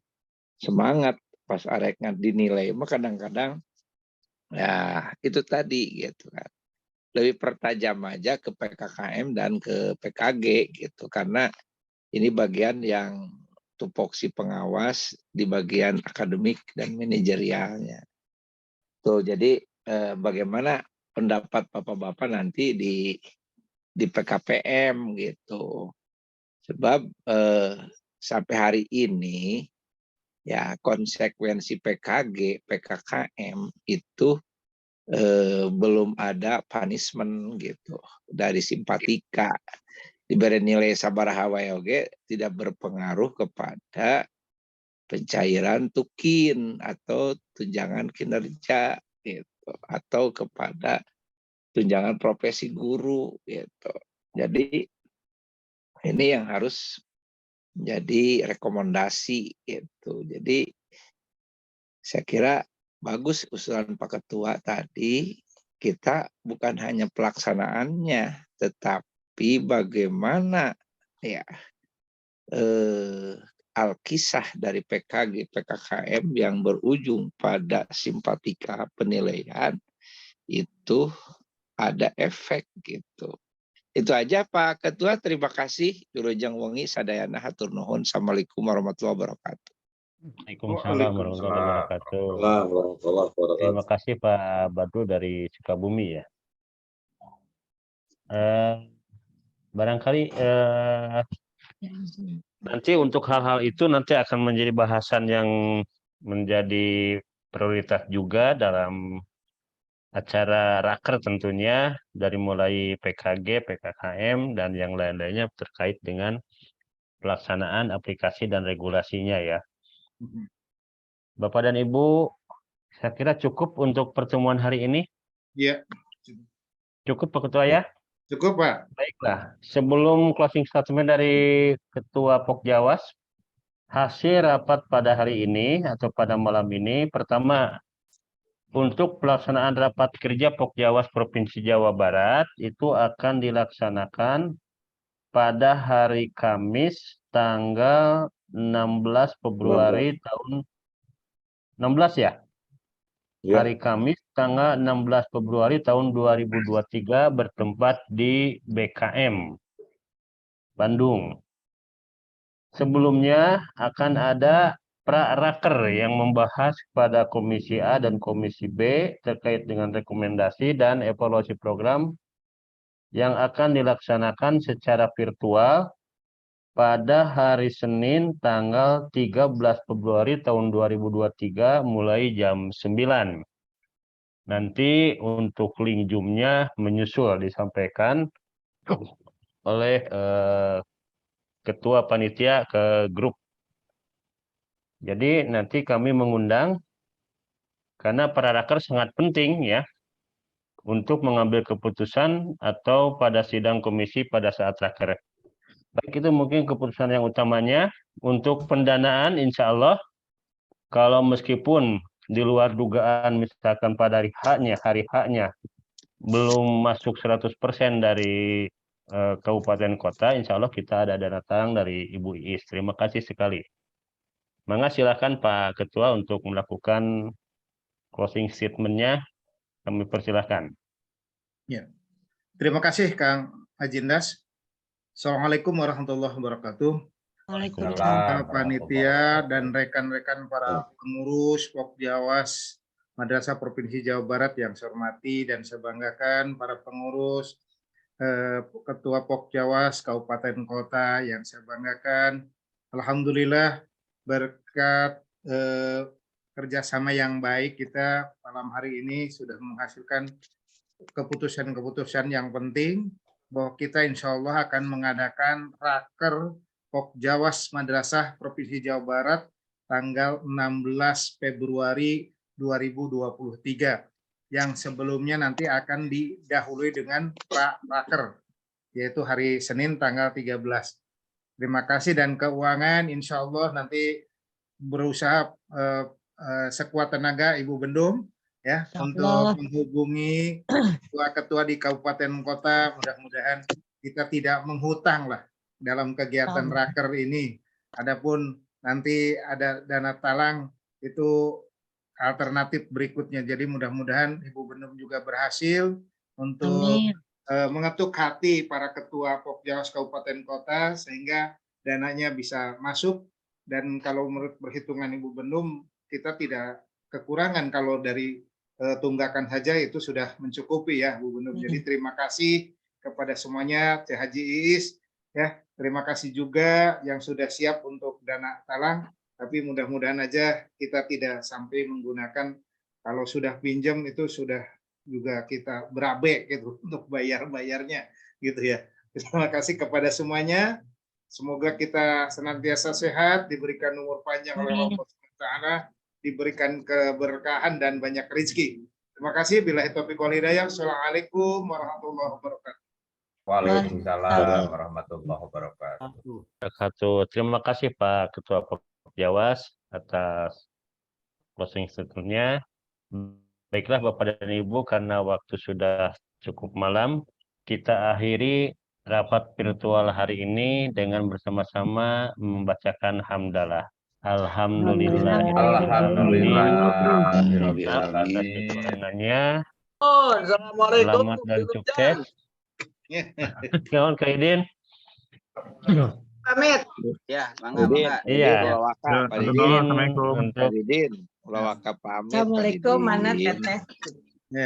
Semangat pas arek dinilai mah kadang-kadang ya itu tadi gitu kan. Lebih pertajam aja ke PKKM dan ke PKG gitu karena ini bagian yang tupoksi pengawas di bagian akademik dan manajerialnya. Tuh jadi bagaimana pendapat Bapak-bapak nanti di PKPM gitu. Sebab sampai hari ini ya konsekuensi PKG, PKKM itu belum ada punishment gitu dari simpatika. Diberi nilai sabaraha wae oge tidak berpengaruh kepada pencairan tukin atau tunjangan kinerja gitu atau kepada tunjangan profesi guru gitu. Jadi ini yang harus menjadi rekomendasi gitu. Jadi saya kira bagus usulan Pak Ketua tadi, kita bukan hanya pelaksanaannya, tetapi bagaimana ya alkisah dari PKG, PKKM yang berujung pada simpatika penilaian itu ada efek gitu. Itu aja Pak Ketua, terima kasih. Wilujeng wengi sadayana hatur nuhun. Assalamualaikum warahmatullahi wabarakatuh. Waalaikumsalam warahmatullahi wabarakatuh. Terima kasih Pak Badru dari Sukabumi ya. Barangkali nanti untuk hal-hal itu nanti akan menjadi bahasan yang menjadi prioritas juga dalam acara raker tentunya dari mulai PKG, PKKM dan yang lain-lainnya terkait dengan pelaksanaan aplikasi dan regulasinya ya. Bapak dan Ibu, saya kira cukup untuk pertemuan hari ini. Iya. Cukup Pak Ketua ya? Cukup Pak. Baiklah, sebelum closing statement dari Ketua Pokjawas, hasil rapat pada hari ini atau pada malam ini, pertama, untuk pelaksanaan rapat kerja Pokjawas Provinsi Jawa Barat itu akan dilaksanakan pada hari Kamis tanggal 16 Februari tahun 16 ya? Hari Kamis tanggal 16 Februari tahun 2023 bertempat di BKM Bandung. Sebelumnya akan ada pra-raker yang membahas pada Komisi A dan Komisi B terkait dengan rekomendasi dan evaluasi program yang akan dilaksanakan secara virtual pada hari Senin tanggal 13 Februari tahun 2023 mulai jam 9. Nanti untuk link Zoom-nya menyusul disampaikan oleh Ketua Panitia ke grup. Jadi nanti kami mengundang karena para raker sangat penting ya untuk mengambil keputusan atau pada sidang komisi pada saat raker. Baik, itu mungkin keputusan yang utamanya. Untuk pendanaan insya Allah kalau meskipun di luar dugaan misalkan pada hari haknya belum masuk 100% dari kabupaten kota, insya Allah kita ada dana tang dari Ibu Iis. Terima kasih sekali. Mangga silakan Pak Ketua untuk melakukan closing statement-nya. Kami persilahkan. Ya. Terima kasih Kang Ajindas. Assalamualaikum warahmatullahi wabarakatuh. Waalaikumsalam. Panitia dan rekan-rekan para pengurus Pokjawas Madrasah Provinsi Jawa Barat yang saya hormati dan saya banggakan, para pengurus, Ketua Pokjawas Kabupaten Kota yang saya banggakan. Alhamdulillah berkat kerjasama yang baik kita malam hari ini sudah menghasilkan keputusan-keputusan yang penting bahwa kita insya Allah akan mengadakan raker Pokjawas Madrasah Provinsi Jawa Barat tanggal 16 Februari 2023 yang sebelumnya nanti akan didahului dengan raker yaitu hari Senin tanggal 13. Terima kasih, dan keuangan insya Allah nanti berusaha sekuat tenaga Ibu Bendum ya untuk menghubungi ketua-ketua di kabupaten kota. Mudah-mudahan kita tidak menghutang lah dalam kegiatan raker ini. Adapun nanti ada dana talang itu alternatif berikutnya. Jadi mudah-mudahan Ibu Bendum juga berhasil untuk mengetuk hati para ketua Pokjawas Kabupaten Kota sehingga dananya bisa masuk. Dan kalau menurut perhitungan Ibu Bendum kita tidak kekurangan kalau dari tunggakan saja itu sudah mencukupi ya Bu Bendum. Jadi terima kasih kepada semuanya, Teh Haji Iis ya. Terima kasih juga yang sudah siap untuk dana talang. Tapi mudah-mudahan aja kita tidak sampai menggunakan, kalau sudah pinjam itu sudah juga kita berabe gitu untuk bayarnya gitu ya. Terima kasih kepada semuanya. Semoga kita senantiasa sehat, diberikan umur panjang oleh Allah SWT, diberikan keberkahan dan banyak rezeki. Terima kasih. Billahi taufiq wal hidayah. Assalamualaikum warahmatullahi wabarakatuh. Waalaikumsalam warahmatullahi wabarakatuh. Terima kasih Pak Ketua Pokjawas atas closing statement-nya. Baiklah Bapak dan Ibu, karena waktu sudah cukup malam, kita akhiri rapat virtual hari ini dengan bersama-sama membacakan hamdalah. Alhamdulillah. Selamat dan sukses. Kawan Kaidin. Pamit. Ya, mangga. Iya. Assalamualaikum. Assalamualaikum. Assalamualaikum. Pamit. Assalamualaikum, mana teteh.